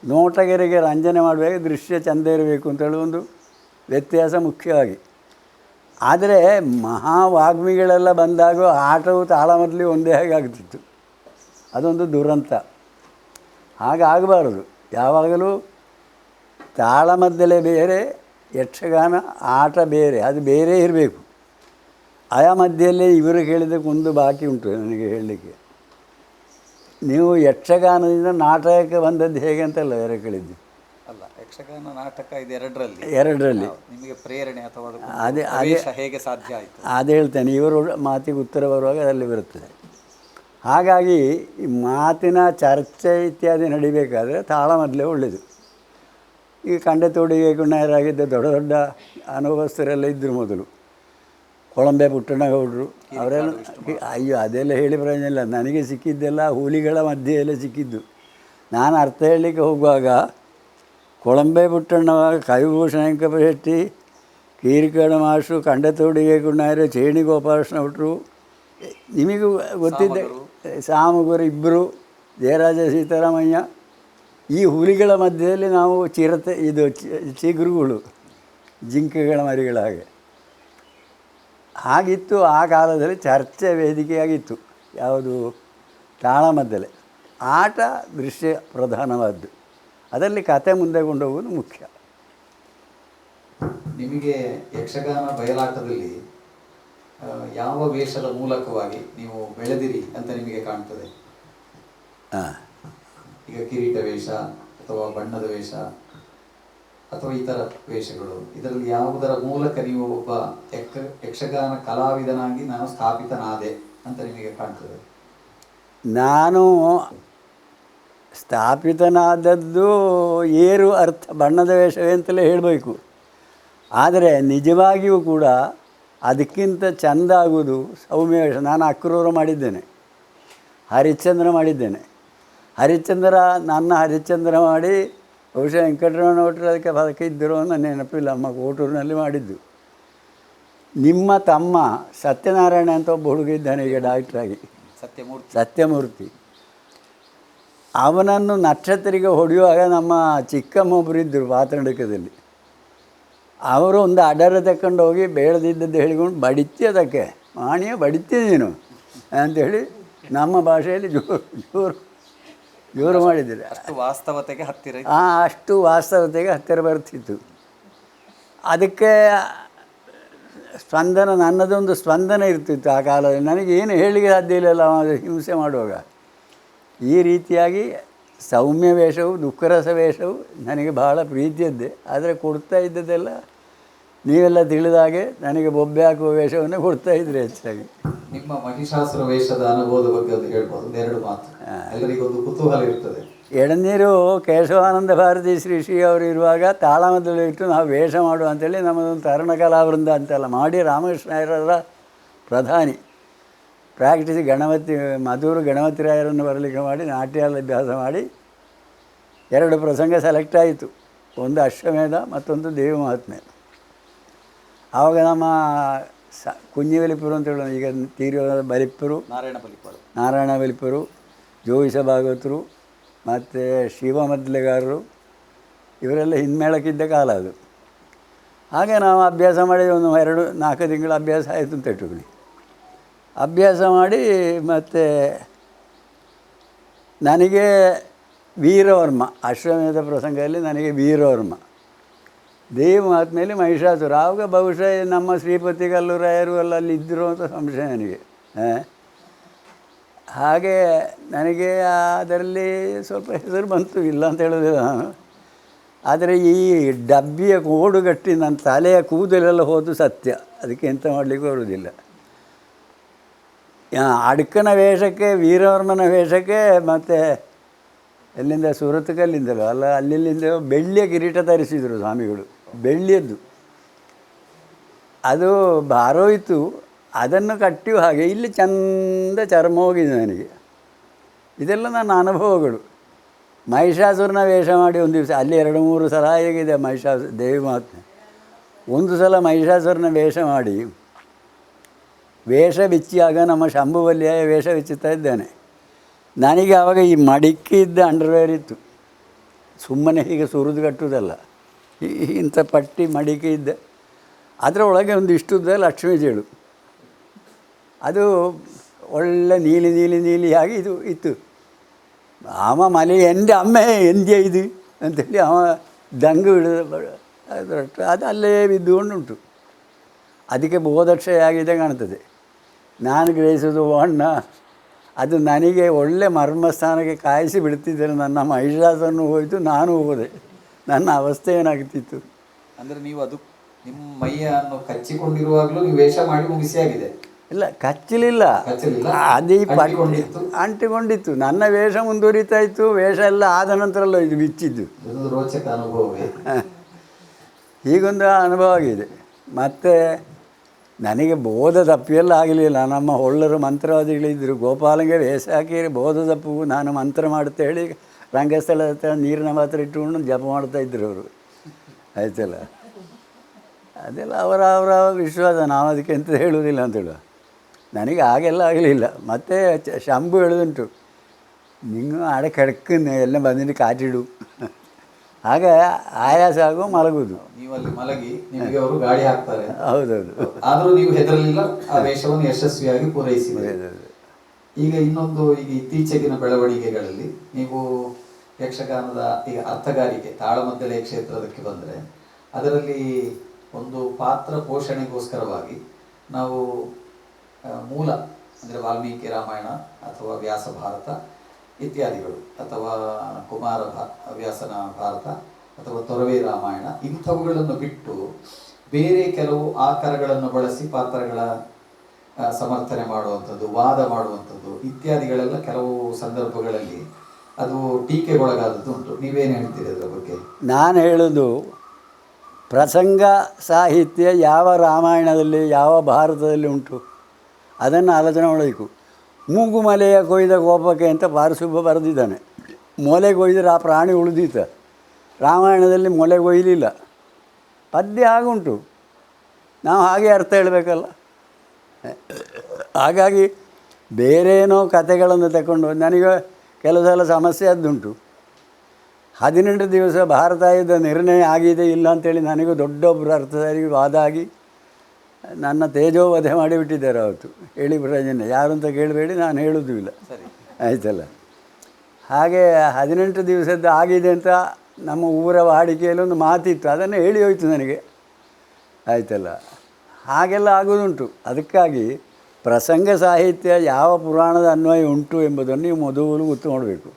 ನೋಟಗೆರೆಗೆ ರಂಜನೆ ಮಾಡುವಾಗ ದೃಶ್ಯ ಚೆಂದ ಇರಬೇಕು ಅಂತೇಳಿ ಒಂದು ವ್ಯತ್ಯಾಸ ಮುಖ್ಯವಾಗಿ. ಆದರೆ ಮಹಾವಾಗ್ಮಿಗಳೆಲ್ಲ ಬಂದಾಗ ಆಟವು ತಾಳಮದ್ದಲೆ ಒಂದೇ ಹಾಗೆ ಆಗ್ತಿತ್ತು. ಅದೊಂದು ದುರಂತ. ಹಾಗಾಗಬಾರದು. ಯಾವಾಗಲೂ ತಾಳಮದ್ದಲೆ ಬೇರೆ, ಯಕ್ಷಗಾನ ಆಟ ಬೇರೆ, ಅದು ಬೇರೆ ಇರಬೇಕು. ಆಯಾ ಮಧ್ಯೆಯಲ್ಲೇ ಇವರು ಕೇಳಿದ್ದಕ್ಕೊಂದು ಬಾಕಿ ಉಂಟು ನನಗೆ ಹೇಳಲಿಕ್ಕೆ. ನೀವು ಯಕ್ಷಗಾನದಿಂದ ನಾಟಕಕ್ಕೆ ಬಂದದ್ದು ಹೇಗೆ ಅಂತಲ್ಲ ಬೇರೆ ಕೇಳಿದ್ದು. ಅಲ್ಲ, ಯಕ್ಷಗಾನ ನಾಟಕ ಇದು ಎರಡರಲ್ಲಿ ನಿಮಗೆ ಪ್ರೇರಣೆ ಅಥವಾ ಅದೇ ಹೇಗೆ ಸಾಧ್ಯ ಆಯಿತು ಅದು ಹೇಳ್ತೇನೆ. ಇವರು ಮಾತಿಗೆ ಉತ್ತರ ಬರುವಾಗ ಅದರಲ್ಲಿ ಬರುತ್ತದೆ. ಹಾಗಾಗಿ ಈ ಮಾತಿನ ಚರ್ಚೆ ಇತ್ಯಾದಿ ನಡಿಬೇಕಾದರೆ ತಾಳಮದ್ದಲೆ ಒಳ್ಳೆಯದು. ಈಗ ಕಂಡೆ ತೋಡಿಗೆ ಗುಣ್ಣರಾಗಿದ್ದ ದೊಡ್ಡ ದೊಡ್ಡ ಅನುಭವಸ್ಥರೆಲ್ಲ ಇದ್ದರು ಮೊದಲು. ಕೊಳಂಬೆ ಪುಟ್ಟಣ್ಣಗೌಡರು ಅವರೆಲ್ಲ, ಅಯ್ಯೋ ಅದೆಲ್ಲ ಹೇಳಿ ಪ್ರಯೋಜನ ಇಲ್ಲ. ನನಗೆ ಸಿಕ್ಕಿದ್ದೆಲ್ಲ ಹುಲಿಗಳ ಮಧ್ಯೆಯೆಲ್ಲ ಸಿಕ್ಕಿದ್ದು. ನಾನು ಅರ್ಥ ಹೇಳಲಿಕ್ಕೆ ಹೋಗುವಾಗ ಕೊಳಂಬೆ ಪುಟ್ಟಣ್ಣ, ಕವಿಭೂಷಣ ವೆಂಕಪ್ಪ ಶೆಟ್ಟಿ, ಕೀರಿಕಣ ಮಾಸ್ಟ್ರು, ಕಂಡತೋಡಿಗೆ ಗುಣ್ಣಾರೆ, ಚೇಣಿ ಗೋಪಾಲಕೃಷ್ಣ ಭಟ್ರು, ನಿಮಗೂ ಗೊತ್ತಿದ್ದೆ, ಸಾಮಗುರು ಇಬ್ಬರು, ಜಯರಾಜ ಸೀತಾರಾಮಯ್ಯ. ಈ ಹುಲಿಗಳ ಮಧ್ಯದಲ್ಲಿ ನಾವು ಚಿರತೆ, ಇದು ಚಿಗುರುಗಳು, ಜಿಂಕೆಗಳ ಮರಿಗಳ ಹಾಗಿತ್ತು ಆ ಕಾಲದಲ್ಲಿ. ಚರ್ಚೆ ವೇದಿಕೆಯಾಗಿತ್ತು ಯಾವುದು, ತಾಳಮದ್ದಲೆ. ಆಟ ದೃಶ್ಯ ಪ್ರಧಾನವಾದ್ದು, ಅದರಲ್ಲಿ ಕತೆ ಮುಂದೆ ಕೊಂಡೋಗುವುದು ಮುಖ್ಯ. ನಿಮಗೆ ಯಕ್ಷಗಾನ ಬಯಲಾಟದಲ್ಲಿ ಯಾವ ವೇಷದ ಮೂಲಕವಾಗಿ ನೀವು ಬೆಳೆದಿರಿ ಅಂತ ನಿಮಗೆ ಕಾಣ್ತದೆ? ಈಗ ಕಿರೀಟ ವೇಷ ಅಥವಾ ಬಣ್ಣದ ವೇಷ ಅಥವಾ ಇತರ ವೇಷಗಳು, ಇದರಲ್ಲಿ ಯಾವುದರ ಮೂಲಕ ನೀವು ಒಬ್ಬ ಯಕ್ಷಗಾನ ಕಲಾವಿದನಾಗಿ ನಾನು ಸ್ಥಾಪಿತನಾದೆ ಅಂತ ನಿಮಗೆ ಕಾಣ್ತದೆ? ನಾನು ಸ್ಥಾಪಿತನಾದದ್ದು ಏರು ಅರ್ಥ ಬಣ್ಣದ ವೇಷವೇ ಅಂತಲೇ ಹೇಳಬೇಕು. ಆದರೆ ನಿಜವಾಗಿಯೂ ಕೂಡ ಅದಕ್ಕಿಂತ ಚೆಂದ ಆಗುವುದು ಸೌಮ್ಯ ವೇಷ. ನಾನು ಅಕ್ರೂರ ಮಾಡಿದ್ದೇನೆ, ಹರಿಶ್ಚಂದ್ರ ಮಾಡಿದ್ದೇನೆ. ನನ್ನ ಹರಿಶ್ಚಂದ್ರ ಮಾಡಿ ಬಹುಶಃ ವೆಂಕಟರಮಣ ಭಟ್ರು ಅದಕ್ಕೆ ಬದುಕ ಇದ್ದರು ಅನ್ನೋ ನೆನಪಿಲ್ಲ. ಅಮ್ಮ ಕೋಟೂರಿನಲ್ಲಿ ಮಾಡಿದ್ದು. ನಿಮ್ಮ ತಮ್ಮ ಸತ್ಯನಾರಾಯಣ ಅಂತ ಒಬ್ಬ ಹುಡುಗ ಇದ್ದಾನೆ ಈಗ ಡಾಕ್ಟ್ರಾಗಿ, ಸತ್ಯಮೂರ್ತಿ. ಅವನನ್ನು ನಕ್ಷತ್ರಿಗೆ ಹೊಡೆಯುವಾಗ ನಮ್ಮ ಚಿಕ್ಕಮ್ಮ ಒಬ್ಬರು ಇದ್ದರು ಪಾತಂಡಕದಲ್ಲಿ. ಅವರು ಒಂದು ಅಡರ ತಗೊಂಡು ಹೋಗಿ ಬೇಡದಿದ್ದದ್ದು ಹೇಳಿಕೊಂಡು ಬಡಿತಿ, ಅದಕ್ಕೆ ಮಾಣಿಯ ಬಡಿತಿ ನೀನು ಅಂಥೇಳಿ ನಮ್ಮ ಭಾಷೆಯಲ್ಲಿ ಜೋರು ಮಾಡಿದ್ದೀರಿ. ಅಷ್ಟು ವಾಸ್ತವತೆಗೆ ಹತ್ತಿರ, ಅಷ್ಟು ವಾಸ್ತವತೆಗೆ ಹತ್ತಿರ ಬರ್ತಿತ್ತು. ಅದಕ್ಕೆ ಸ್ಪಂದನ, ನನ್ನದೊಂದು ಸ್ಪಂದನ ಇರ್ತಿತ್ತು ಆ ಕಾಲದಲ್ಲಿ. ನನಗೇನು ಹೇಳಿಕೆ ಸಾಧ್ಯ ಇಲ್ಲಲ್ಲ ಹಿಂಸೆ ಮಾಡುವಾಗ. ಈ ರೀತಿಯಾಗಿ ಸೌಮ್ಯ ವೇಷವು, ದುಃಖರಸ ವೇಷವು ನನಗೆ ಬಹಳ ಪ್ರೀತಿಯದ್ದೇ. ಆದರೆ ಕೊಡ್ತಾ ಇದ್ದದ್ದೆಲ್ಲ ನೀವೆಲ್ಲ ತಿಳಿದಾಗೆ ನನಗೆ ಬೊಬ್ಬೆ ಹಾಕುವ ವೇಷವನ್ನೇ ಕೊಡ್ತಾ ಇದ್ರಿ ಹೆಚ್ಚಾಗಿ. ನಿಮ್ಮ ಮಹಿಷಾಸುರ ವೇಷದ ಅನುಭವದ ಬಗ್ಗೆ ಒಂದು ಹೇಳ್ಬೋದು, ಒಂದೆರಡು ಮಾತು, ಎಲ್ಲರಿಗೊಂದು ಕುತೂಹಲ ಇರ್ತದೆ. ಎಳನೀರು ಕೇಶವಾನಂದ ಭಾರತಿ ಶ್ರೀ ಅವರು ಇರುವಾಗ ತಾಳಮದ್ದಲೆ ಇಟ್ಟು ನಾವು ವೇಷ ಮಾಡುವ ಅಂತೇಳಿ ನಮ್ಮದೊಂದು ತರುಣಕಲಾವೃಂದ ಅಂತೆಲ್ಲ ಮಾಡಿ ರಾಮಕೃಷ್ಣಯ್ಯರ ಪ್ರಧಾನಿ ಪ್ರಾಕ್ಟೀಸ್ ಮಧುರು ಗಣಪತಿ ರಾಯರನ್ನು ಬರಲಿಕ್ಕೆ ಮಾಡಿ ನಾಟ್ಯ ಅಭ್ಯಾಸ ಮಾಡಿ 2 ಪ್ರಸಂಗ ಸೆಲೆಕ್ಟ್ ಆಯಿತು. ಒಂದು ಅಶ್ವಮೇಧ, ಮತ್ತೊಂದು ದೇವಿ ಮಹಾತ್ಮೆ. ಆವಾಗ ನಮ್ಮ ಕುഞ്ഞി ಬಲಿಪುರು ಅಂತ ಹೇಳೋದು, ಈಗ ತೀರಿದ ಬಲಿಪುರು, ನಾರಾಯಣ ಬಲಿಪುರು, ಜೋಯಿಸ ಭಾಗವತರು ಮತ್ತು ಶಿವ ಮದ್ದಲೆಗಾರರು ಇವರೆಲ್ಲ ಹಿನ್ಮೇಳಕ್ಕಿದ್ದ ಕಾಲ ಅದು. ಹಾಗೆ ನಾವು ಅಭ್ಯಾಸ ಮಾಡಿ ಒಂದು 2-4 ತಿಂಗಳ ಅಭ್ಯಾಸ ಆಯಿತು ಅಂತ ಇಟ್ಟುಕೊಳ್ಳಿ. ಅಭ್ಯಾಸ ಮಾಡಿ ಮತ್ತು ನನಗೆ ವೀರವರ್ಮ, ಅಶ್ವಮೇಧ ಪ್ರಸಂಗದಲ್ಲಿ ನನಗೆ ವೀರವರ್ಮ, ದೇವಿ ಮಹಾತ್ಮೆಯಲ್ಲಿ ಮಹಿಷಾಸುರ. ಆವಾಗ ಬಹುಶಃ ನಮ್ಮ ಶ್ರೀಪತಿ ಕಲ್ಲೂರಾಯರು ಎಲ್ಲ ಅಲ್ಲಿ ಇದ್ದರು ಅಂತ ಸಂಶಯ ನನಗೆ. ಹಾಗೆ ನನಗೆ ಅದರಲ್ಲಿ ಸ್ವಲ್ಪ ಹೆಸರು ಬಂತು, ಇಲ್ಲ ಅಂತ ಹೇಳೋದಿಲ್ಲ ನಾನು. ಆದರೆ ಈ ಡಬ್ಬಿಯ ಕೋಡುಗಟ್ಟಿ ನನ್ನ ತಲೆಯ ಕೂದಲೆಲ್ಲ ಹೋದು ಸತ್ಯ, ಅದಕ್ಕೆ ಎಂತ ಮಾಡಲಿಕ್ಕೆ ಬರುವುದಿಲ್ಲ. ಅಡ್ಕನ ವೇಷಕ್ಕೆ, ವೀರವರ್ಮನ ವೇಷಕ್ಕೆ ಮತ್ತು ಎಲ್ಲಿಂದ ಸುರತಕಲ್ಲಿಂದಲೋ ಅಲ್ಲ ಅಲ್ಲಿಂದ ಬೆಳ್ಳಿಯ ಕಿರೀಟ ತರಿಸಿದರು ಸ್ವಾಮಿಗಳು, ಬೆಳ್ಳಿಯದ್ದು. ಅದು ಬಾರೋಯಿತು. ಅದನ್ನು ಕಟ್ಟಿಯೂ ಹಾಗೆ ಇಲ್ಲಿ ಚಂದ ಚರ್ಮ ಹೋಗಿದೆ ನನಗೆ. ಇದೆಲ್ಲ ನನ್ನ ಅನುಭವಗಳು. ಮಹಿಷಾಸುರನ ವೇಷ ಮಾಡಿ ಒಂದು ದಿವಸ ಅಲ್ಲಿ 2-3 ಸಲ ಹೇಗಿದೆ ದೇವಿ ಮಹಾತ್ಮೆ. ಒಂದು ಸಲ ಮಹಿಷಾಸುರನ ವೇಷ ಮಾಡಿ ವೇಷ ಬಿಚ್ಚಿಯಾಗ ನಮ್ಮ ಶಂಭುವಲ್ಲಿಯ ವೇಷ ಬಿಚ್ಚುತ್ತಾ ಇದ್ದೇನೆ. ನನಗೆ ಆವಾಗ ಈ ಮಡಿಕೆ ಇದ್ದ ಅಂಡರ್ವೇರ್ ಇತ್ತು, ಸುಮ್ಮನೆ ಹೀಗೆ ಸುರಿದು ಕಟ್ಟುವುದಲ್ಲ, ಇಂಥ ಪಟ್ಟಿ ಮಡಿಕೆ ಇದ್ದ, ಅದರ ಒಳಗೆ ಒಂದು ಇಷ್ಟುದ್ದ ಲಕ್ಷ್ಮೀ ಜೇಳು, ಅದು ಒಳ್ಳೆ ನೀಲಿಯಾಗಿ ಇದು ಇತ್ತು. ಅವ ಮಲೆ എൻ്റെ ಅಮ್ಮೆ ಎಂದ್ಯ ಇದು ಅಂಥೇಳಿ ಅವ ದಂಗು ಹಿಡಿದ ಅದರಷ್ಟು ಅದು ಅಲ್ಲೇ ಬಿದ್ದುಕೊಂಡುಂಟು. ಅದಕ್ಕೆ ಬೋಧಕ್ಷೆಯಾಗಿದೆ ಕಾಣ್ತದೆ. ನಾನು ಗ್ರಹಿಸೋದು ಅಣ್ಣ ಅದು ನನಗೆ ಒಳ್ಳೆ ಮರ್ಮಸ್ಥಾನಕ್ಕೆ ಕಾಯಿಸಿ ಬಿಡ್ತಿದ್ದೇನೆ. ನನ್ನ ಮಹಿಷಾಸುರನು ಹೋಯಿತು, ನಾನು ಹೋದೆ, ನನ್ನ ಅವಸ್ಥೆ ಏನಾಗ್ತಿತ್ತು. ಅಂದರೆ ನೀವು ಅದು ನಿಮ್ಮ ಮೈಯನ್ನು ಕಚ್ಚಿಕೊಂಡಿರುವಾಗಲೂ ನೀವು ವೇಷ ಮಾಡಿ ಮುಗಿಸಿ ಆಗಿದೆ? ಇಲ್ಲ, ಕಚ್ಚಲಿಲ್ಲ, ಅದೇ ಅಂಟಿಕೊಂಡಿತ್ತು. ನನ್ನ ವೇಷ ಮುಂದುವರಿತಾ ಇತ್ತು. ವೇಷ ಎಲ್ಲ ಆದ ನಂತರ ಅಲ್ಲ ಇದು ಬಿಚ್ಚಿದ್ದು. ರೋಚಕ ಅನುಭವವೇ. ಹೀಗೊಂದು ಅನುಭವ ಆಗಿದೆ. ಮತ್ತು ನನಗೆ ಬೋಧ ತಪ್ಪಿಯೆಲ್ಲ ಆಗಲಿಲ್ಲ. ನಮ್ಮ ಹೊಳ್ಳರು ಮಂತ್ರವಾದಿಗಳಿದ್ದರು, ಗೋಪಾಲಂಗೆ ವೇಷ ಹಾಕಿ ಬೋಧ ತಪ್ಪು ನಾನು ಮಂತ್ರ ಮಾಡುತ್ತೆ ಹೇಳಿ ರಂಗಸ್ಥಳದ ಹತ್ರ ನೀರಿನ ಪಾತ್ರ ಇಟ್ಟುಕೊಂಡು ಜಪ ಮಾಡ್ತಾಯಿದ್ರು ಅವರು. ಆಯ್ತಲ್ಲ, ಅದೆಲ್ಲ ಅವರ ವಿಶ್ವಾಸ, ನಾವು ಅದಕ್ಕೆ ಎಂತ ಹೇಳುವುದಿಲ್ಲ ಅಂತ ಹೇಳುವ. ನನಗೆ ಹಾಗೆಲ್ಲ ಆಗಲಿಲ್ಲ. ಮತ್ತು ಶಂಭು ಹೇಳೋದುಂಟು, ನೀವು ಆಡೆ ಕೆಡಕನ್ನು ಎಲ್ಲ ಬಂದಿದ್ದು ಕಾಟಿಡು, ಹಾಗೆ ಆಯಾಸ ಆಗೋ ಮಲಗುವುದು. ನೀವಲ್ಲಿ ಮಲಗಿ ನಿಮಗೆ ಅವರು ಗಾಳಿ ಹಾಕ್ತಾರೆ. ಹೌದೌದು. ಆದರೂ ನೀವು ಹೆದರಲಿಲ್ಲ, ಆ ವೇಷವನ್ನು ಯಶಸ್ವಿಯಾಗಿ ಪೂರೈಸಿದೆ. ಈಗ ಇತ್ತೀಚೆಗಿನ ಬೆಳವಣಿಗೆಗಳಲ್ಲಿ ನೀವು ಯಕ್ಷಗಾನದ ಈಗ ಅರ್ಥಗಾರಿಕೆ ತಾಳಮದ್ದಳೆ ಕ್ಷೇತ್ರದಕ್ಕೆ ಬಂದರೆ ಅದರಲ್ಲಿ ಒಂದು ಪಾತ್ರ ಪೋಷಣೆಗೋಸ್ಕರವಾಗಿ ನಾವು ಮೂಲ ಅಂದರೆ ವಾಲ್ಮೀಕಿ ರಾಮಾಯಣ ಅಥವಾ ವ್ಯಾಸ ಭಾರತ ಇತ್ಯಾದಿಗಳು, ಅಥವಾ ವ್ಯಾಸನ ಭಾರತ ಅಥವಾ ತೊರವೆ ರಾಮಾಯಣ, ಇಂಥವುಗಳನ್ನು ಬಿಟ್ಟು ಬೇರೆ ಕೆಲವು ಆಕಾರಗಳನ್ನು ಬಳಸಿ ಪಾತ್ರಗಳ ಸಮರ್ಥನೆ ಮಾಡುವಂಥದ್ದು, ವಾದ ಮಾಡುವಂಥದ್ದು ಇತ್ಯಾದಿಗಳೆಲ್ಲ ಕೆಲವು ಸಂದರ್ಭಗಳಲ್ಲಿ ಅದು ಟೀಕೆಗೊಳಗಾದದ್ದು ಉಂಟು. ನೀವೇನು ಹೇಳ್ತೀರಿ ಅದರ ಬಗ್ಗೆ? ನಾನು ಹೇಳೋದು, ಪ್ರಸಂಗ ಸಾಹಿತ್ಯ ಯಾವ ರಾಮಾಯಣದಲ್ಲಿ ಯಾವ ಭಾರತದಲ್ಲಿ ಉಂಟು ಅದನ್ನು ಆಲೋಚನೆ ಮಾಡಬೇಕು. ಮೂಗುಮಲೆಯ ಕೊಯ್ದ ಕೋಪಕ್ಕೆ ಅಂತ ಪಾರಸುಬ್ಬ ಬರೆದಿದ್ದಾನೆ. ಮೊಲೆ ಕೊಯ್ದರೆ ಆ ಪ್ರಾಣಿ ಉಳಿದೀತ. ರಾಮಾಯಣದಲ್ಲಿ ಮೊಲೆ ಕೊಯ್ಲಿಲ್ಲ. ಪದ್ಯ ಆಗುಂಟು, ನಾವು ಹಾಗೆ ಅರ್ಥ ಹೇಳಬೇಕಲ್ಲ. ಹಾಗಾಗಿ ಬೇರೇನೋ ಕಥೆಗಳನ್ನು ತಗೊಂಡು ನನಗೆ ಕೆಲವು ಸಲ ಸಮಸ್ಯೆ ಅದ್ದುಂಟು. 18 ದಿವಸ ಭಾರತ ಯುದ್ಧ ನಿರ್ಣಯ ಆಗಿದೆ ಇಲ್ಲ ಅಂತೇಳಿ ನನಗೂ ದೊಡ್ಡೊಬ್ಬರು ಅರ್ಥಧಾರಿಗೆ ವಾದ ಆಗಿ ನನ್ನ ತೇಜೋವಧೆ ಮಾಡಿಬಿಟ್ಟಿದ್ದಾರೆ ಅವತ್ತು. ಹೇಳಿ ಪ್ರಯೋಜನ, ಯಾರು ಅಂತ ಕೇಳಬೇಡಿ, ನಾನು ಹೇಳೋದು ಇಲ್ಲ, ಆಯ್ತಲ್ಲ. ಹಾಗೆ 18 ದಿವಸದ್ದು ಆಗಿದೆ ಅಂತ ನಮ್ಮ ಊರ ವಾಡಿಕೆಯಲ್ಲಿ ಒಂದು ಮಾತಿತ್ತು, ಅದನ್ನು ಹೇಳಿ ಹೋಯಿತು ನನಗೆ, ಆಯ್ತಲ್ಲ. ಹಾಗೆಲ್ಲ ಆಗೋದುಂಟು. ಅದಕ್ಕಾಗಿ ಪ್ರಸಂಗ ಸಾಹಿತ್ಯ ಯಾವ ಪುರಾಣದ ಅನ್ವಯ ಉಂಟು ಎಂಬುದನ್ನು ನೀವು ಮೊದಲು ಗೊತ್ತು ಮಾಡಬೇಕು.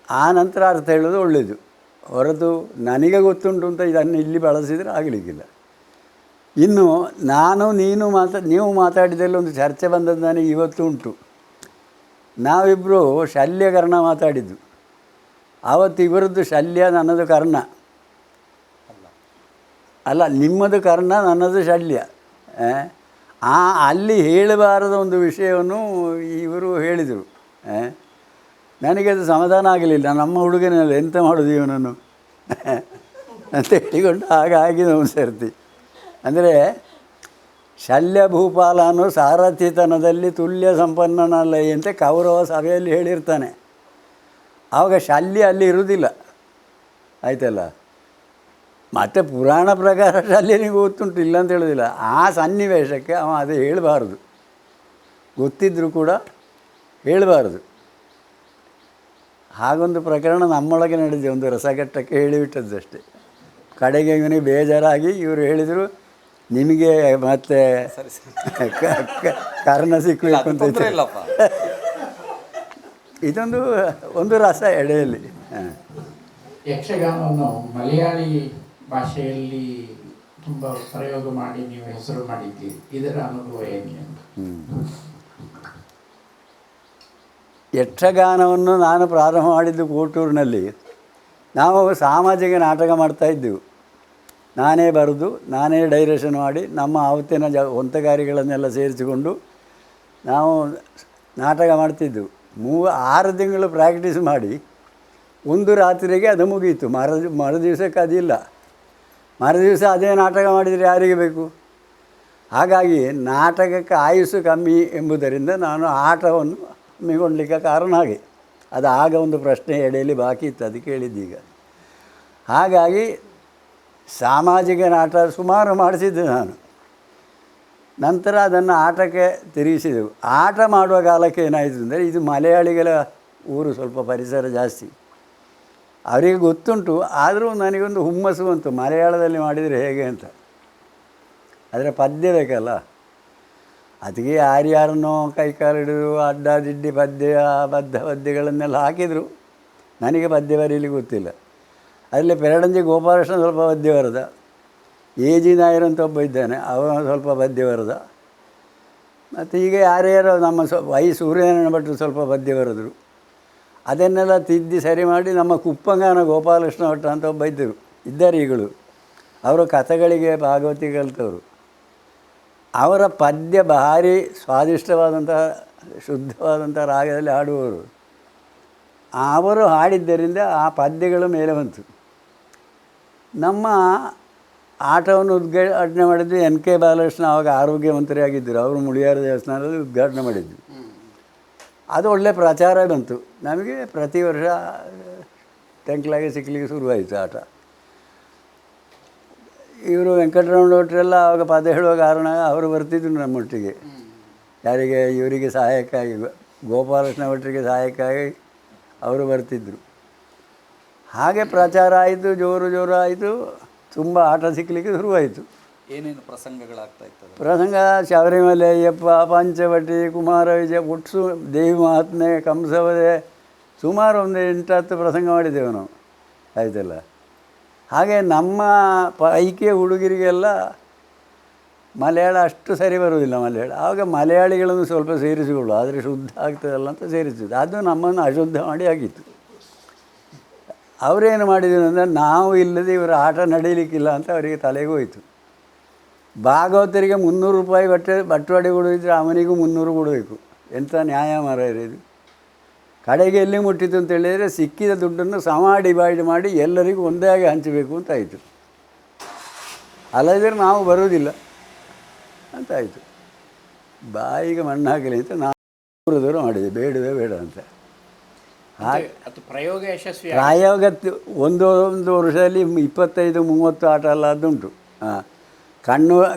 ಆ ನಂತರ ಅರ್ಥ ಹೇಳೋದು ಒಳ್ಳೆಯದು. ಹೊರತು ನನಗೆ ಗೊತ್ತುಂಟು ಅಂತ ಇದನ್ನು ಇಲ್ಲಿ ಬಳಸಿದರೆ ಆಗಲಿಕ್ಕಿಲ್ಲ. ಇನ್ನು ನೀವು ಮಾತಾಡಿದಲ್ಲಿ ಒಂದು ಚರ್ಚೆ ಬಂದದ್ದು ನನಗೆ ಇವತ್ತು ಉಂಟು. ನಾವಿಬ್ಬರು ಶಲ್ಯಕರ್ಣ ಮಾತಾಡಿದ್ದು. ಆವತ್ತು ಇವರದ್ದು ಶಲ್ಯ, ನನ್ನದು ಕರ್ಣ. ಅಲ್ಲ, ನಿಮ್ಮದು ಕರ್ಣ, ನನ್ನದು ಶಲ್ಯ. ಅಲ್ಲಿ ಹೇಳಬಾರದ ಒಂದು ವಿಷಯವನ್ನು ಇವರು ಹೇಳಿದರು. ನನಗೆ ಅದು ಸಮಾಧಾನ ಆಗಲಿಲ್ಲ. ನಮ್ಮ ಹುಡುಗನಲ್ಲಿ ಎಂತ ಮಾಡೋದು ಇವನನ್ನು ಅಂತ ಹೇಳಿಕೊಂಡು ಹಾಗಾಗಿದೆ ಒಂದು ಸರ್ತಿ. ಅಂದರೆ ಶಲ್ಯ ಭೂಪಾಲ ಅನ್ನೋ ಸಾರಥಿತನದಲ್ಲಿ ತುಲ್ಯ ಸಂಪನ್ನನಲ್ಲ ಅಂತ ಕೌರವ ಸಭೆಯಲ್ಲಿ ಹೇಳಿರ್ತಾನೆ. ಆವಾಗ ಶಲ್ಯ ಅಲ್ಲಿ ಇರುವುದಿಲ್ಲ, ಆಯ್ತಲ್ಲ. ಮತ್ತು ಪುರಾಣ ಪ್ರಕಾರ ಶಲ್ಯನಿಗೆ ಗೊತ್ತುಂಟು, ಇಲ್ಲ ಅಂತ ಹೇಳೋದಿಲ್ಲ. ಆ ಸನ್ನಿವೇಶಕ್ಕೆ ಅವ ಅದು ಹೇಳಬಾರ್ದು, ಗೊತ್ತಿದ್ದರೂ ಕೂಡ ಹೇಳಬಾರ್ದು. ಹಾಗೊಂದು ಪ್ರಕರಣ ನಮ್ಮೊಳಗೆ ನಡೆದಿದೆ, ಒಂದು ರಸಘಟ್ಟಕ್ಕೆ ಹೇಳಿಬಿಟ್ಟದ್ದಷ್ಟೇ. ಕಡೆಗೆ ಇವನಿಗೆ ಬೇಜಾರಾಗಿ ಇವರು ಹೇಳಿದರು, ನಿಮಗೆ ಮತ್ತೆ ಕರ್ಣ ಸಿಕ್ಕಬೇಕು ಅಂತ. ಇದೊಂದು ಒಂದು ರಸ ಎಡೆಯಲ್ಲಿ. ಯಕ್ಷಗಾನವನ್ನು ಮಲಯಾಳಿ ಭಾಷೆಯಲ್ಲಿ ತುಂಬ ಪ್ರಯೋಗ ಮಾಡಿ ನೀವು ಹೆಸರು ಮಾಡಿದ್ದೀರಿ, ಇದರ ಅನುಭವ ಏನು? ಯಕ್ಷಗಾನವನ್ನು ನಾನು ಪ್ರಾರಂಭ ಮಾಡಿದ್ದು ಕೋಟೂರಿನಲ್ಲಿ. ನಾವು ಸಾಮಾಜಿಕ ನಾಟಕ ಮಾಡ್ತಾಯಿದ್ದೆವು. ನಾನೇ ಬರೆದು ನಾನೇ ಡೈರೆಕ್ಷನ್ ಮಾಡಿ ನಮ್ಮ ಆವತ್ತಿನ ಹೊಂತಗಾರಿಗಳನ್ನೆಲ್ಲ ಸೇರಿಸಿಕೊಂಡು ನಾವು ನಾಟಕ ಮಾಡ್ತಿದ್ದೆವು. 6 ತಿಂಗಳು ಪ್ರಾಕ್ಟೀಸ್ ಮಾಡಿ ಒಂದು ರಾತ್ರಿಗೆ ಅದು ಮುಗೀತು. ಮರುದಿವಸಕ್ಕೆ ಅದಿಲ್ಲ. ಮರುದಿವಸ ಅದೇ ನಾಟಕ ಮಾಡಿದರೆ ಯಾರಿಗೆ ಬೇಕು? ಹಾಗಾಗಿ ನಾಟಕಕ್ಕೆ ಆಯುಸ್ಸು ಕಮ್ಮಿ ಎಂಬುದರಿಂದ ನಾನು ಆಟವನ್ನು ಹಮ್ಮಿಕೊಳ್ಳಲಿಕ್ಕೆ ಕಾರಣ ಹಾಗೆ. ಅದು ಆಗ ಒಂದು ಪ್ರಶ್ನೆ ಎಡೆಯಲ್ಲಿ ಬಾಕಿ ಇತ್ತು, ಅದಕ್ಕೆ ಹೇಳಿದ್ದೀಗ. ಹಾಗಾಗಿ ಸಾಮಾಜಿಕ ನಾಟಕ ಸುಮಾರು ಮಾಡಿಸಿದ್ದೆ ನಾನು. ನಂತರ ಅದನ್ನು ಆಟಕ್ಕೆ ತಿರುಗಿಸಿದೆವು. ಆಟ ಮಾಡುವ ಕಾಲಕ್ಕೆ ಏನಾಯಿತು ಅಂದರೆ, ಇದು ಮಲಯಾಳಿಗಳ ಊರು, ಸ್ವಲ್ಪ ಪರಿಸರ ಜಾಸ್ತಿ, ಅವರಿಗೆ ಗೊತ್ತುಂಟು. ಆದರೂ ನನಗೊಂದು ಹುಮ್ಮಸ್ಸು ಬಂತು, ಮಲಯಾಳದಲ್ಲಿ ಮಾಡಿದರೆ ಹೇಗೆ ಅಂತ. ಆದರೆ ಪದ್ಯ ಬೇಕಲ್ಲ, ಅದಕ್ಕೆ ಯಾರ್ಯಾರನ್ನೋ ಕೈಕಾಲಿಡಿದು ಅಡ್ಡಾದಿಡ್ಡಿ ಬದ್ಧ ಪದ್ಯಗಳನ್ನೆಲ್ಲ ಹಾಕಿದರು. ನನಗೆ ಪದ್ಯ ಬರೀಲಿಕ್ಕೆ ಗೊತ್ತಿಲ್ಲ. ಅದರಲ್ಲಿ ಪೆರಡಂಜಿ ಗೋಪಾಲಕೃಷ್ಣ ಸ್ವಲ್ಪ ಪದ್ಯ ಬರೆದ, ಎ ಜಿ ನಾಯರ್ ಅಂತ ಒಬ್ಬ ಇದ್ದಾನೆ, ಅವನು ಸ್ವಲ್ಪ ಪದ್ಯ ಬರೆದ. ಮತ್ತು ಈಗ ಯಾರ್ಯಾರೋ ನಮ್ಮ ವೈ ಸೂರ್ಯನಾರಾಯಣ ಭಟ್ರು ಸ್ವಲ್ಪ ಪದ್ಯ ಬರೆದರು. ಅದನ್ನೆಲ್ಲ ತಿದ್ದಿ ಸರಿ ಮಾಡಿ ನಮ್ಮ ಕುಪ್ಪಂಗಾನ ಗೋಪಾಲಕೃಷ್ಣ ಭಟ್ಟ ಅಂತ ಒಬ್ಬ ಇದ್ದಾರೆ ಈಗಲೂ. ಅವರು ಕಥೆಗಳಿಗೆ ಭಾಗವತಿ ಕಲಿತವರು. ಅವರ ಪದ್ಯ ಭಾರಿ ಸ್ವಾದಿಷ್ಟವಾದಂಥ ಶುದ್ಧವಾದಂಥ ರಾಗದಲ್ಲಿ ಹಾಡುವವರು. ಅವರು ಹಾಡಿದ್ದರಿಂದ ಆ ಪದ್ಯಗಳು ಮೇಲೆ ಬಂತು. ನಮ್ಮ ಆಟವನ್ನು ಉದ್ಘಾಟನೆ ಮಾಡಿದ್ದು ಎನ್ ಕೆ ಬಾಲಕೃಷ್ಣ, ಆವಾಗ ಆರೋಗ್ಯ ಮಂತ್ರಿಯಾಗಿದ್ದರು. ಅವರು ಮುಳಿಯಾರ ದೇವಸ್ಥಾನದಲ್ಲಿ ಉದ್ಘಾಟನೆ ಮಾಡಿದ್ದರು. ಅದು ಒಳ್ಳೆಯ ಪ್ರಚಾರ ಬಂತು. ನಮಗೆ ಪ್ರತಿ ವರ್ಷ ತೆಂಕ್ಲಾಗೆ ಸಿಕ್ಕಲಿಕ್ಕೆ ಶುರುವಾಯಿತು ಆಟ. ಇವರು ವೆಂಕಟರಮಣ ಭಟ್ರೆಲ್ಲ ಆವಾಗ ಪದ ಹೇಳುವ ಕಾರಣ ಅವರು ಬರ್ತಿದ್ರು ನಮ್ಮೊಟ್ಟಿಗೆ. ಯಾರಿಗೆ? ಇವರಿಗೆ ಸಹಾಯಕ್ಕಾಗಿ, ಗೋಪಾಲಕೃಷ್ಣ ಭಟ್ರಿಗೆ ಸಹಾಯಕ್ಕಾಗಿ ಅವರು ಬರ್ತಿದ್ದರು. ಹಾಗೆ ಪ್ರಚಾರ ಆಯಿತು, ಜೋರು ಆಯಿತು. ತುಂಬ ಆಟ ಸಿಕ್ಕಲಿಕ್ಕೆ ಶುರುವಾಯಿತು. ಏನೇನು ಪ್ರಸಂಗಗಳಾಗ್ತಾ ಇರ್ತದೆ? ಪ್ರಸಂಗ ಶಬರಿಮಲೆ, ಅಯ್ಯಪ್ಪ, ಪಂಚವಟಿ, ಕುಮಾರ ವಿಜಯ, ಒಟ್ಟು ದೇವಿ ಮಹಾತ್ಮೆ, ಕಂಸವಧೆ, ಸುಮಾರು ಒಂದು 8-10 ಪ್ರಸಂಗ ಮಾಡಿದ್ದೇವೆ ನಾವು. ಆಯಿತಲ್ಲ. ಹಾಗೆ ನಮ್ಮ ಪೈಕಿಯ ಹುಡುಗರಿಗೆಲ್ಲ ಮಲಯಾಳ ಅಷ್ಟು ಸರಿ ಬರುವುದಿಲ್ಲ. ಆವಾಗ ಮಲಯಾಳಿಗಳನ್ನು ಸ್ವಲ್ಪ ಸೇರಿಸಿಕೊಳ್ಳು, ಆದರೆ ಶುದ್ಧ ಆಗ್ತದಲ್ಲ ಅಂತ ಸೇರಿಸಿದ್ದು. ಅದು ನಮ್ಮನ್ನು ಅಶುದ್ಧ ಮಾಡಿ ಆಗಿತ್ತು. ಅವರೇನು ಮಾಡಿದ್ರು ಅಂದರೆ, ನಾವು ಇಲ್ಲದೆ ಇವರ ಆಟ ನಡೀಲಿಕ್ಕಿಲ್ಲ ಅಂತ ಅವರಿಗೆ ತಲೆಗೆ ಹೋಯಿತು. ಭಾಗವತರಿಗೆ 300 ರೂಪಾಯಿ ಬಟ್ಟವಾಡಿ ಕೊಡೋದಿದ್ರೆ ಅವನಿಗೂ 300 ಕೊಡಬೇಕು. ಎಂಥ ನ್ಯಾಯ ಮಾರಾಯರು ಇದು. ಕಡೆಗೆ ಎಲ್ಲಿ ಮುಟ್ಟಿತು ಅಂತ ಹೇಳಿದರೆ, ಸಿಕ್ಕಿದ ದುಡ್ಡನ್ನು ಸಮ ಡಿವೈಡ್ ಮಾಡಿ ಎಲ್ಲರಿಗೂ ಒಂದೇ ಆಗಿ ಹಂಚಬೇಕು ಅಂತ ಆಯಿತು. ಅಲ್ಲದಿದ್ದರೆ ನಾವು ಬರುವುದಿಲ್ಲ ಅಂತ ಆಯಿತು. ಬಾಯಿಗೆ ಮಣ್ಣು ಹಾಕಲಿ ಅಂತ ನಾವು ದೂರ ಮಾಡಿದೆ, ಬೇಡವೇ ಬೇಡ ಅಂತ. ಹಾಗೆ ಅದು ಪ್ರಯೋಗ ಯಶಸ್ವಿ. ಪ್ರಾಯೋಗ ಒಂದು ವರ್ಷದಲ್ಲಿ 25-30 ಆಟ ಎಲ್ಲ ಅದುಂಟು. ಹಾಂ,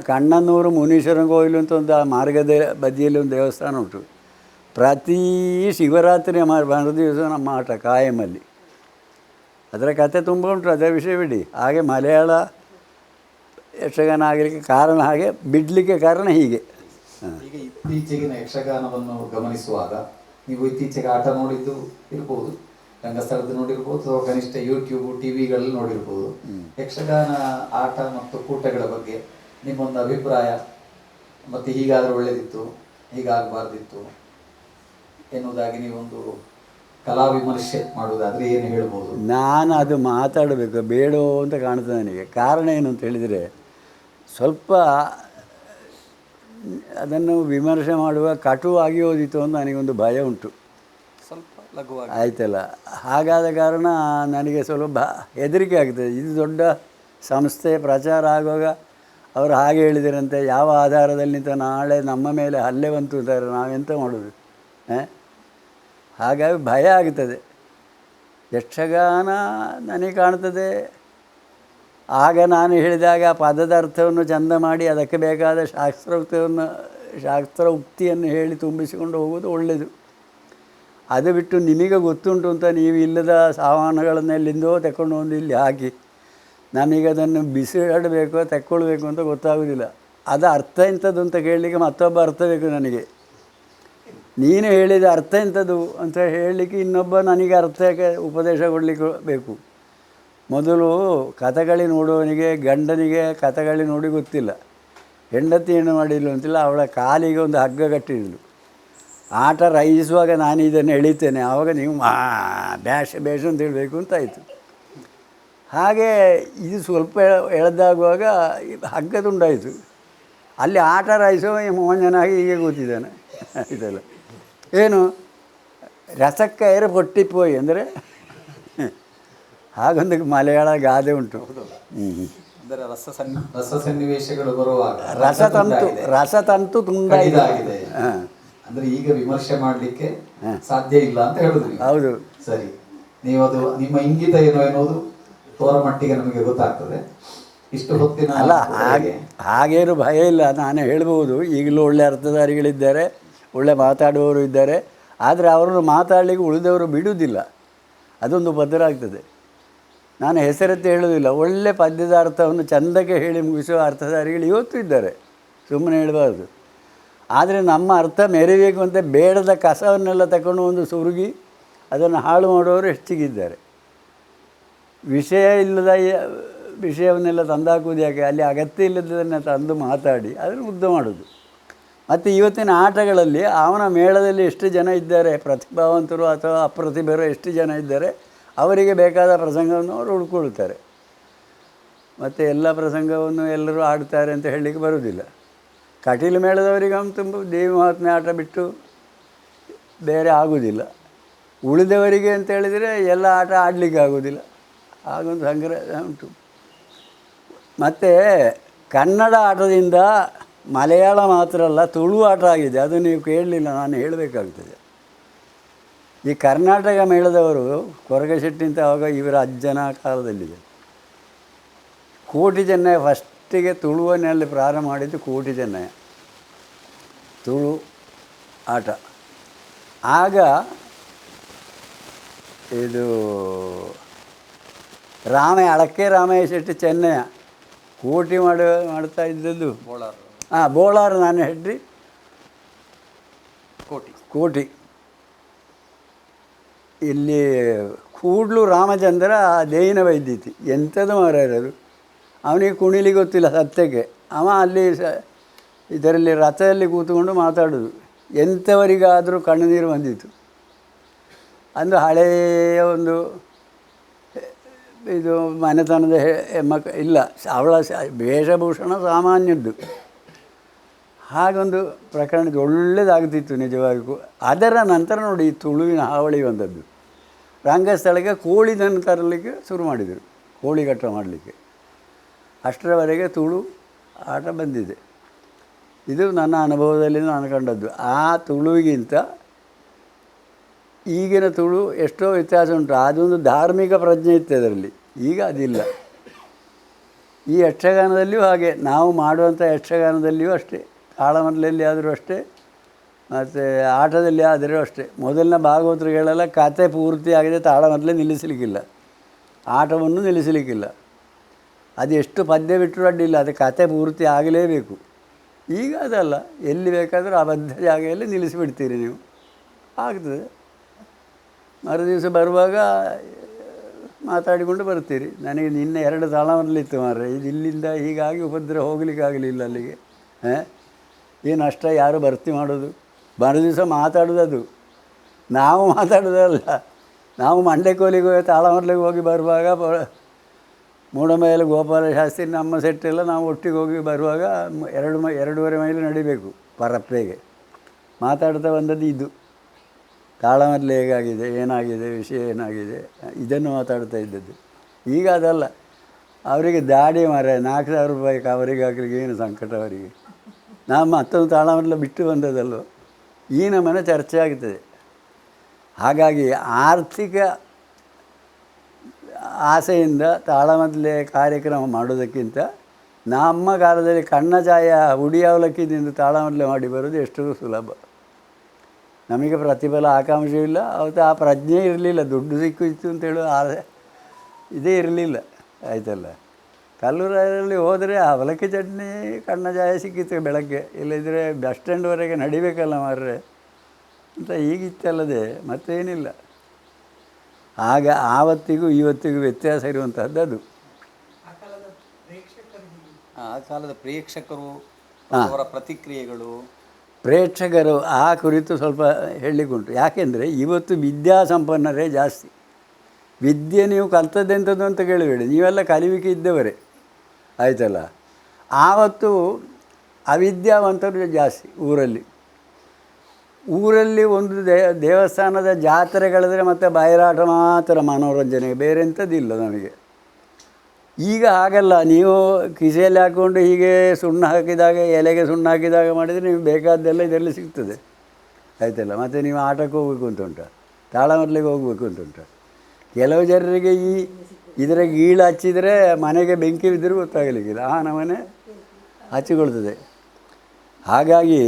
ಕಣ್ಣನೂರು ಮುನೀಶ್ವರನ ಕೋಯಿಲು ಅಂತ ಒಂದು ಆ ಮಾರ್ಗದ ಬದಿಯಲ್ಲಿ ಒಂದು ದೇವಸ್ಥಾನ ಉಂಟು. ಪ್ರತಿ ಶಿವರಾತ್ರಿ ಮರುದಿವಸ ನಮ್ಮ ಆಟ ಕಾಯಮಲ್ಲಿ. ಅದರ ಕಥೆ ತುಂಬ ಉಂಟು, ಅದರ ವಿಷಯ ಬಿಡಿ. ಹಾಗೆ ಮಲಯಾಳ ಯಕ್ಷಗಾನ ಆಗಲಿಕ್ಕೆ ಕಾರಣ, ಹಾಗೆ ಬಿಡಲಿಕ್ಕೆ ಕಾರಣ ಹೀಗೆ. ಈಗ ಇತ್ತೀಚೆಗಿನ ಯಕ್ಷಗಾನವನ್ನು ಗಮನಿಸುವಾಗ, ನೀವು ಇತ್ತೀಚೆಗೆ ಆಟ ನೋಡಿದ್ದು ಇರ್ಬೋದು, ರಂಗಸ್ಥಳದ್ದು ನೋಡಿರ್ಬೋದು, ಅಥವಾ ಕನಿಷ್ಠ ಯೂಟ್ಯೂಬ್ ಟಿವಿಗಳಲ್ಲಿ ನೋಡಿರ್ಬೋದು. ಯಕ್ಷಗಾನ ಆಟ ಮತ್ತು ಕೂಟಗಳ ಬಗ್ಗೆ ನಿಮ್ಮೊಂದು ಅಭಿಪ್ರಾಯ, ಮತ್ತು ಹೀಗಾದರೆ ಒಳ್ಳೆಯದಿತ್ತು, ಹೀಗಾಗಬಾರ್ದಿತ್ತು ಎನ್ನುವುದಾಗಿ ನೀವೊಂದು ಕಲಾ ವಿಮರ್ಶೆ ಮಾಡುವುದಾದರೆ ಏನು ಹೇಳ್ಬೋದು? ನಾನು ಅದು ಮಾತಾಡಬೇಕು ಬೇಡೋ ಅಂತ ಕಾಣ್ತದೆ ನನಗೆ. ಕಾರಣ ಏನು ಅಂತ ಹೇಳಿದರೆ, ಸ್ವಲ್ಪ ಅದನ್ನು ವಿಮರ್ಶೆ ಮಾಡುವ ಕಟುವಾಗಿ ಓದಿತು ಅಂತ ನನಗೊಂದು ಭಯ ಉಂಟು. ಸ್ವಲ್ಪ ಲಘುವಾಗಿ ಆಯ್ತಲ್ಲ. ಹಾಗಾದ ಕಾರಣ ನನಗೆ ಸ್ವಲ್ಪ ಹೆದರಿಕೆ ಆಗ್ತದೆ. ಇದು ದೊಡ್ಡ ಸಂಸ್ಥೆ, ಪ್ರಚಾರ ಆಗುವಾಗ ಅವರು ಹಾಗೆ ಹೇಳಿದರಂತೆ, ಯಾವ ಆಧಾರದಲ್ಲಿ ನಿಂತ ನಾಳೆ ನಮ್ಮ ಮೇಲೆ ಹಲ್ಲೆ ಬಂತು ಅಂತಾರೆ, ನಾವೆಂತ ಮಾಡೋದು? ಹಾಗಾಗಿ ಭಯ ಆಗ್ತದೆ. ಯಕ್ಷಗಾನ ನನಗೆ ಕಾಣ್ತದೆ, ಆಗ ನಾನು ಹೇಳಿದಾಗ ಪದದ ಅರ್ಥವನ್ನು ಚೆಂದ ಮಾಡಿ ಅದಕ್ಕೆ ಬೇಕಾದ ಶಾಸ್ತ್ರ ಉಕ್ತಿಯನ್ನು ಹೇಳಿ ತುಂಬಿಸಿಕೊಂಡು ಹೋಗೋದು ಒಳ್ಳೆಯದು. ಅದು ಬಿಟ್ಟು ನಿಮಗೆ ಗೊತ್ತುಂಟು ಅಂತ ನೀವು ಇಲ್ಲದ ಸಾಮಾನುಗಳನ್ನೆಲ್ಲಿಂದೋ ತೆಕ್ಕೊಂಡು ಬಂದು ಇಲ್ಲಿ ಹಾಕಿ ನಮಗೆ ಅದನ್ನು ಬಿಸಿಡಬೇಕು, ತೆಕ್ಕೊಳ್ಬೇಕು ಅಂತ ಗೊತ್ತಾಗೋದಿಲ್ಲ. ಅದು ಅರ್ಥ ಎಂಥದ್ದು ಅಂತ ಕೇಳಲಿಕ್ಕೆ ಮತ್ತೊಬ್ಬ ಅರ್ಥ ಬೇಕು ನನಗೆ. ನೀನು ಹೇಳಿದ ಅರ್ಥ ಎಂಥದ್ದು ಅಂತ ಹೇಳಲಿಕ್ಕೆ ಇನ್ನೊಬ್ಬ ನನಗೆ ಅರ್ಥಕ್ಕೆ ಉಪದೇಶ ಕೊಡಲಿಕ್ಕೆ ಬೇಕು. ಮೊದಲು ಕಥಗಳಿ ನೋಡುವವನಿಗೆ, ಗಂಡನಿಗೆ ಕಥಗಳಿ ನೋಡಿ ಗೊತ್ತಿಲ್ಲ, ಹೆಂಡತಿ ಏನು ಮಾಡಿಲ್ಲ ಅಂತಿಲ್ಲ, ಅವಳ ಕಾಲಿಗೆ ಒಂದು ಹಗ್ಗ ಕಟ್ಟಿದ್ಲು. ಆಟ ರೈಸುವಾಗ ನಾನು ಇದನ್ನು ಎಳಿತೇನೆ, ಆವಾಗ ನೀವು ಬೇಷ ಅಂತ ಹೇಳಬೇಕು ಅಂತಾಯಿತು. ಹಾಗೆ ಇದು ಸ್ವಲ್ಪ ಎಳೆದಾಗುವಾಗ ಹಗ್ಗದುಂಡಾಯಿತು. ಅಲ್ಲಿ ಆಟ ರಾಯಿಸೋ ಮೋಹಂಜನಾಗಿ ಹೀಗೆ ಕೂತಿದ್ದಾನೆ. ಇದೆಲ್ಲ ಏನು ರಸಕ್ಕೈರ ಪೊಟ್ಟಿಪ್ಪೋಯಿ ಅಂದರೆ ಹಾಗೊಂದು ಮಲಯಾಳ ಗಾದೆ ಉಂಟು. ಅಂದರೆ ರಸ ಸನ್ನಿವೇಶಗಳು ಬರುವಾಗ ರಸತಂತು ತುಂಡಾಗಿದೆ. ಅಂದ್ರೆ ಈಗ ವಿಮರ್ಶೆ ಮಾಡಲಿಕ್ಕೆ ಸಾಧ್ಯ ಇಲ್ಲ ಅಂತ ಹೇಳುದು ನೀವು. ಹೌದು, ಸರಿ. ನೀವು ಅದು ನಿಮ್ಮ ಇಂಗಿತ ಏನೋ ಎನ್ನುವುದು ತೋರ ಮಟ್ಟಿಗೆ ನಮಗೆ ಗೊತ್ತಾಗ್ತದೆ. ಇಷ್ಟು ಹೊತ್ತಿನ ಅಲ್ಲ ಹಾಗೇನು ಭಯ ಇಲ್ಲ. ನಾನು ಹೇಳ್ಬೋದು, ಈಗಲೂ ಒಳ್ಳೆ ಅರ್ಥಧಾರಿಗಳಿದ್ದಾರೆ, ಒಳ್ಳೆ ಮಾತಾಡುವವರು ಇದ್ದಾರೆ. ಆದರೆ ಅವರನ್ನು ಮಾತಾಡಲಿಕ್ಕೆ ಉಳಿದವರು ಬಿಡುವುದಿಲ್ಲ. ಅದೊಂದು ಭದ್ರ ಆಗ್ತದೆ. ನಾನು ಹೆಸರೆತ್ತಿ ಹೇಳೋದಿಲ್ಲ. ಒಳ್ಳೆ ಪದ್ಯದ ಅರ್ಥವನ್ನು ಚೆಂದಕ್ಕೆ ಹೇಳಿ ಮುಗಿಸುವ ಅರ್ಥಧಾರಿಗಳು ಇವತ್ತು ಇದ್ದಾರೆ, ಸುಮ್ಮನೆ ಹೇಳಬಾರ್ದು. ಆದರೆ ನಮ್ಮ ಅರ್ಥ ಮೆರಿಬೇಕು ಅಂತ ಬೇಡದ ಕಸವನ್ನೆಲ್ಲ ತಗೊಂಡು ಒಂದು ಸುರುಗಿ ಅದನ್ನು ಹಾಳು ಮಾಡುವವರು ಹೆಚ್ಚಿಗಿದ್ದಾರೆ. ವಿಷಯ ಇಲ್ಲದ ವಿಷಯವನ್ನೆಲ್ಲ ತಂದಾಕುವುದು ಯಾಕೆ? ಅಲ್ಲಿ ಅಗತ್ಯ ಇಲ್ಲದನ್ನು ತಂದು ಮಾತಾಡಿ ಅದನ್ನು ಉದ್ದ ಮಾಡೋದು. ಮತ್ತು ಇವತ್ತಿನ ಆಟಗಳಲ್ಲಿ ಅವನ ಮೇಳದಲ್ಲಿ ಎಷ್ಟು ಜನ ಇದ್ದಾರೆ, ಪ್ರತಿಭಾವಂತರು ಅಥವಾ ಅಪ್ರತಿಭರು ಎಷ್ಟು ಜನ ಇದ್ದಾರೆ, ಅವರಿಗೆ ಬೇಕಾದ ಪ್ರಸಂಗವನ್ನು ಅವರು ಹುಡ್ಕೊಳ್ತಾರೆ. ಮತ್ತು ಎಲ್ಲ ಪ್ರಸಂಗವನ್ನು ಎಲ್ಲರೂ ಆಡ್ತಾರೆ ಅಂತ ಹೇಳಲಿಕ್ಕೆ ಬರುವುದಿಲ್ಲ. ಕಟೀಲು ಮೇಳದವರಿಗೆ ತುಂಬ ದೇವಿ ಮಹಾತ್ಮೆ ಆಟ ಬಿಟ್ಟು ಬೇರೆ ಆಗೋದಿಲ್ಲ. ಉಳಿದವರಿಗೆ ಅಂತ ಹೇಳಿದರೆ ಎಲ್ಲ ಆಟ ಆಡಲಿಕ್ಕೆ ಆಗೋದಿಲ್ಲ. ಹಾಗೊಂದು ಸಂಗ್ರಹ ಉಂಟು. ಮತ್ತು ಕನ್ನಡ ಆಟದಿಂದ ಮಲಯಾಳ ಮಾತ್ರ ಅಲ್ಲ, ತುಳು ಆಟ ಆಗಿದೆ. ಅದು ನೀವು ಕೇಳಲಿಲ್ಲ, ನಾನು ಹೇಳಬೇಕಾಗ್ತದೆ. ಈ ಕರ್ನಾಟಕ ಮೇಳದವರು ಕೊರಗಶೆಟ್ಟಿ ಅಂತ ಆವಾಗ ಇವರ ಅಜ್ಜನ ಕಾಲದಲ್ಲಿದೆ. ಕೋಟಿ ಚೆನ್ನಯ ಫಸ್ಟಿಗೆ ತುಳುವನ್ನಲ್ಲಿ ಪ್ರಾರಂಭ ಮಾಡಿದ್ದು ಕೋಟಿ ಚೆನ್ನಯ, ತುಳು ಆಟ. ಆಗ ಇದು ಅಳಕೆ ರಾಮಯ್ಯ ಶೆಟ್ಟಿ ಚೆನ್ನಯ ಕೋಟಿ ಮಾಡ್ತಾ ಇದ್ದದ್ದು ಬೋಳಾರು ನಾನು ಹೆಡ್ರಿ ಕೋಟಿ. ಇಲ್ಲಿ ಕೂಡ್ಲು ರಾಮಚಂದ್ರ ದೇಯಿನ ವೈದ್ಯತಿ ಎಂಥದ್ದು ಮಾರಾಯರದು. ಅವನಿಗೆ ಕುಣಿಲಿಕ್ಕೆ ಗೊತ್ತಿಲ್ಲ ಸತ್ಯಕ್ಕೆ. ಅವ ಅಲ್ಲಿ ಇದರಲ್ಲಿ ರಥದಲ್ಲಿ ಕೂತ್ಕೊಂಡು ಮಾತಾಡೋದು. ಎಂಥವರಿಗಾದರೂ ಕಣ್ಣುನೀರು ಬಂದಿತ್ತು. ಅಂದು ಹಳೆಯ ಒಂದು ಇದು ಮನೆತನದ ಇಲ್ಲ, ಅವಳ ವೇಷಭೂಷಣ ಸಾಮಾನ್ಯದ್ದು. ಹಾಗೊಂದು ಪ್ರಕರಣ ಒಳ್ಳೆಯದಾಗ್ತಿತ್ತು ನಿಜವಾಗಿಗೂ. ಅದರ ನಂತರ ನೋಡಿ ಈ ತುಳುವಿನ ಹಾವಳಿ ಬಂದದ್ದು. ರಂಗಸ್ಥಳಕ್ಕೆ ಕೋಳಿದನ್ನು ತರಲಿಕ್ಕೆ ಶುರು ಮಾಡಿದರು, ಕೋಳಿ ಕಟ್ಟ ಮಾಡಲಿಕ್ಕೆ. ಅಷ್ಟರವರೆಗೆ ತುಳು ಆಟ ಬಂದಿದೆ. ಇದು ನನ್ನ ಅನುಭವದಲ್ಲಿ ನಾನು ಕಂಡದ್ದು. ಆ ತುಳುವಿಗಿಂತ ಈಗಿನ ತುಳು ಎಷ್ಟೋ ವ್ಯತ್ಯಾಸ ಉಂಟು. ಅದೊಂದು ಧಾರ್ಮಿಕ ಪ್ರಜ್ಞೆ ಇತ್ತು ಅದರಲ್ಲಿ, ಈಗ ಅದಿಲ್ಲ. ಈ ಯಕ್ಷಗಾನದಲ್ಲಿಯೂ ಹಾಗೆ, ನಾವು ಮಾಡುವಂಥ ಯಕ್ಷಗಾನದಲ್ಲಿಯೂ ಅಷ್ಟೇ, ತಾಳಮದ್ದಲೆಯಲ್ಲಿ ಆದರೂ ಅಷ್ಟೇ, ಮತ್ತು ಆಟದಲ್ಲಿ ಆದರೂ ಅಷ್ಟೇ. ಮೊದಲಿನ ಭಾಗವತರುಗಳೆಲ್ಲ ಕತೆ ಪೂರ್ತಿ ಆಗಿದೆ, ತಾಳಮದ್ದಲೆ ನಿಲ್ಲಿಸಲಿಕ್ಕಿಲ್ಲ, ಆಟವನ್ನು ನಿಲ್ಲಿಸಲಿಕ್ಕಿಲ್ಲ. ಅದು ಎಷ್ಟು ಪದ್ಯ ಬಿಟ್ಟರೂ ಅಡ್ಡಿಲ್ಲ, ಅದು ಕತೆ ಪೂರ್ತಿ ಆಗಲೇಬೇಕು. ಈಗ ಅದಲ್ಲ, ಎಲ್ಲಿ ಬೇಕಾದರೂ ಆ ಬದ್ಧ ಜಾಗೆಯಲ್ಲಿ ನಿಲ್ಲಿಸಿಬಿಡ್ತೀರಿ ನೀವು, ಆಗ್ತದೆ. ಮರುದಿವಸ ಬರುವಾಗ ಮಾತಾಡಿಕೊಂಡು ಬರ್ತೀರಿ. ನನಗೆ ನಿನ್ನೆ 2 ತಾಳಮದ್ದಲಿತ್ತು ಮಾರ್ರೆ, ಇದು ಇಲ್ಲಿಂದ ಹೀಗಾಗಿ ಉಪದ್ರ ಹೋಗ್ಲಿಕ್ಕೆ ಆಗಲಿಲ್ಲ ಅಲ್ಲಿಗೆ. ಏನು ಅಷ್ಟ ಯಾರು ಭರ್ತಿ ಮಾಡೋದು? ಮರುದಿವಸ ಮಾತಾಡೋದು. ಅದು ನಾವು ಮಾತಾಡೋದಲ್ಲ. ನಾವು ಮಂಡ್ಯಕೋಲಿಗೆ ಹೋಗಿ ತಾಳಮದ್ದಲಿಗೆ ಹೋಗಿ ಬರುವಾಗ ಮೂಡಮೈಲು ಗೋಪಾಲ ಶಾಸ್ತ್ರಿ ನಮ್ಮ ಸೆಟ್ಟೆಲ್ಲ ನಾವು ಒಟ್ಟಿಗೆ ಹೋಗಿ ಬರುವಾಗ 2.5 ಮೈಲು ನಡಿಬೇಕು ಪರಪ್ಪೆಗೆ. ಮಾತಾಡ್ತಾ ಬಂದದ್ದು ಇದು, ತಾಳಮದ್ದಲೆ ಹೇಗಾಗಿದೆ, ಏನಾಗಿದೆ, ವಿಷಯ ಏನಾಗಿದೆ, ಇದನ್ನು ಮಾತಾಡ್ತಾ ಇದ್ದದ್ದು. ಈಗ ಅದಲ್ಲ. ಅವರಿಗೆ ದಾಡಿ ಮಾರೆ 4,000 ರೂಪಾಯಿ ಅವರಿಗೆ ಹಾಕಲಿಕ್ಕೆ ಏನು ಸಂಕಟ ಅವರಿಗೆ. ನಾವು ಮತ್ತೊಂದು ತಾಳಮದ್ದಲೆ ಬಿಟ್ಟು ಬಂದದಲ್ವ, ಈ ನಮ್ಮನೆ ಚರ್ಚೆ ಆಗ್ತದೆ. ಹಾಗಾಗಿ ಆರ್ಥಿಕ ಆಸೆಯಿಂದ ತಾಳಮದ್ದಲೆ ಕಾರ್ಯಕ್ರಮ ಮಾಡೋದಕ್ಕಿಂತ ನಮ್ಮ ಕಾಲದಲ್ಲಿ ಕಣ್ಣಚಾಯ ಹುಡಿ ಅವಲಕ್ಕಿದಿಂದ ತಾಳಮದ್ದಲೆ ಮಾಡಿ ಬರೋದು ಎಷ್ಟು ಸುಲಭ. ನಮಗೆ ಪ್ರತಿಫಲ ಆಕಾಂಕ್ಷೆ ಇಲ್ಲ, ಅವತ್ತು ಆ ಪ್ರಜ್ಞೆ ಇರಲಿಲ್ಲ. ದುಡ್ಡು ಸಿಕ್ಕಿತ್ತು ಅಂತೇಳೋ ಇದೇ ಇರಲಿಲ್ಲ, ಆಯ್ತಲ್ಲ. ಕಲ್ಲೂರಲ್ಲಿ ಹೋದರೆ ಅವಲಕ್ಕಿ ಚಟ್ನಿ ಕಣ್ಣಚಾಯ ಸಿಕ್ಕಿತ್ತು ಬೆಳಗ್ಗೆ, ಇಲ್ಲದಿದ್ದರೆ ಬಸ್ ಸ್ಟ್ಯಾಂಡ್ವರೆಗೆ ನಡಿಬೇಕಲ್ಲ ಮಾರ್ರೆ ಅಂತ ಈಗಿತ್ತಲ್ಲದೆ ಮತ್ತೇನಿಲ್ಲ. ಆಗ ಆವತ್ತಿಗೂ ಇವತ್ತಿಗೂ ವ್ಯತ್ಯಾಸ ಇರುವಂಥದ್ದು ಅದು. ಆ ಕಾಲದ ಪ್ರೇಕ್ಷಕರು ಅವರ ಪ್ರತಿಕ್ರಿಯೆಗಳು, ಪ್ರೇಕ್ಷಕರು ಆ ಕುರಿತು ಸ್ವಲ್ಪ ಹೇಳಲಿಕ್ಕುಂಟು. ಯಾಕೆಂದರೆ ಇವತ್ತು ವಿದ್ಯಾಸಂಪನ್ನರೇ ಜಾಸ್ತಿ. ವಿದ್ಯೆ ನೀವು ಕಲ್ತದ್ದೆಂಥದ್ದು ಅಂತ ಕೇಳಬೇಡಿ, ನೀವೆಲ್ಲ ಕಲಿವಿಕೆ ಇದ್ದವರೇ, ಆಯಿತಲ್ಲ. ಆವತ್ತು ಅವಿದ್ಯಾವಂತರು ಜಾಸ್ತಿ ಊರಲ್ಲಿ ಒಂದು ದೇವಸ್ಥಾನದ ಜಾತ್ರೆಗಳಿದ್ರೆ ಮತ್ತು ಬಯಲಾಟ ಮಾತ್ರ ಮನೋರಂಜನೆಗೆ, ಬೇರೆ ಎಂಥದ್ದಿಲ್ಲ ನಮಗೆ. ಈಗ ಹಾಗಲ್ಲ, ನೀವು ಕಿಸೆಯಲ್ಲಿ ಹಾಕ್ಕೊಂಡು ಹೀಗೆ ಸುಣ್ಣ ಹಾಕಿದಾಗ, ಎಲೆಗೆ ಸುಣ್ಣ ಹಾಕಿದಾಗ ಮಾಡಿದರೆ ನೀವು ಬೇಕಾದ್ದೆಲ್ಲ ಇದರಲ್ಲಿ ಸಿಗ್ತದೆ, ಆಯಿತಲ್ಲ. ಮತ್ತು ನೀವು ಆಟಕ್ಕೆ ಹೋಗ್ಬೇಕು ಅಂತ ಉಂಟು, ತಾಳಮರ್ಲಿಗೆ ಹೋಗ್ಬೇಕು ಅಂತ ಉಂಟು. ಕೆಲವು ಜನರಿಗೆ ಇದರ ಗೀಳು ಹಚ್ಚಿದರೆ ಮನೆಗೆ ಬೆಂಕಿ ಬಿದ್ದರೂ ಗೊತ್ತಾಗಲಿಕ್ಕಿಲ್ಲ, ಆ ನಮನೆ ಹಚ್ಚಿಕೊಳ್ತದೆ. ಹಾಗಾಗಿ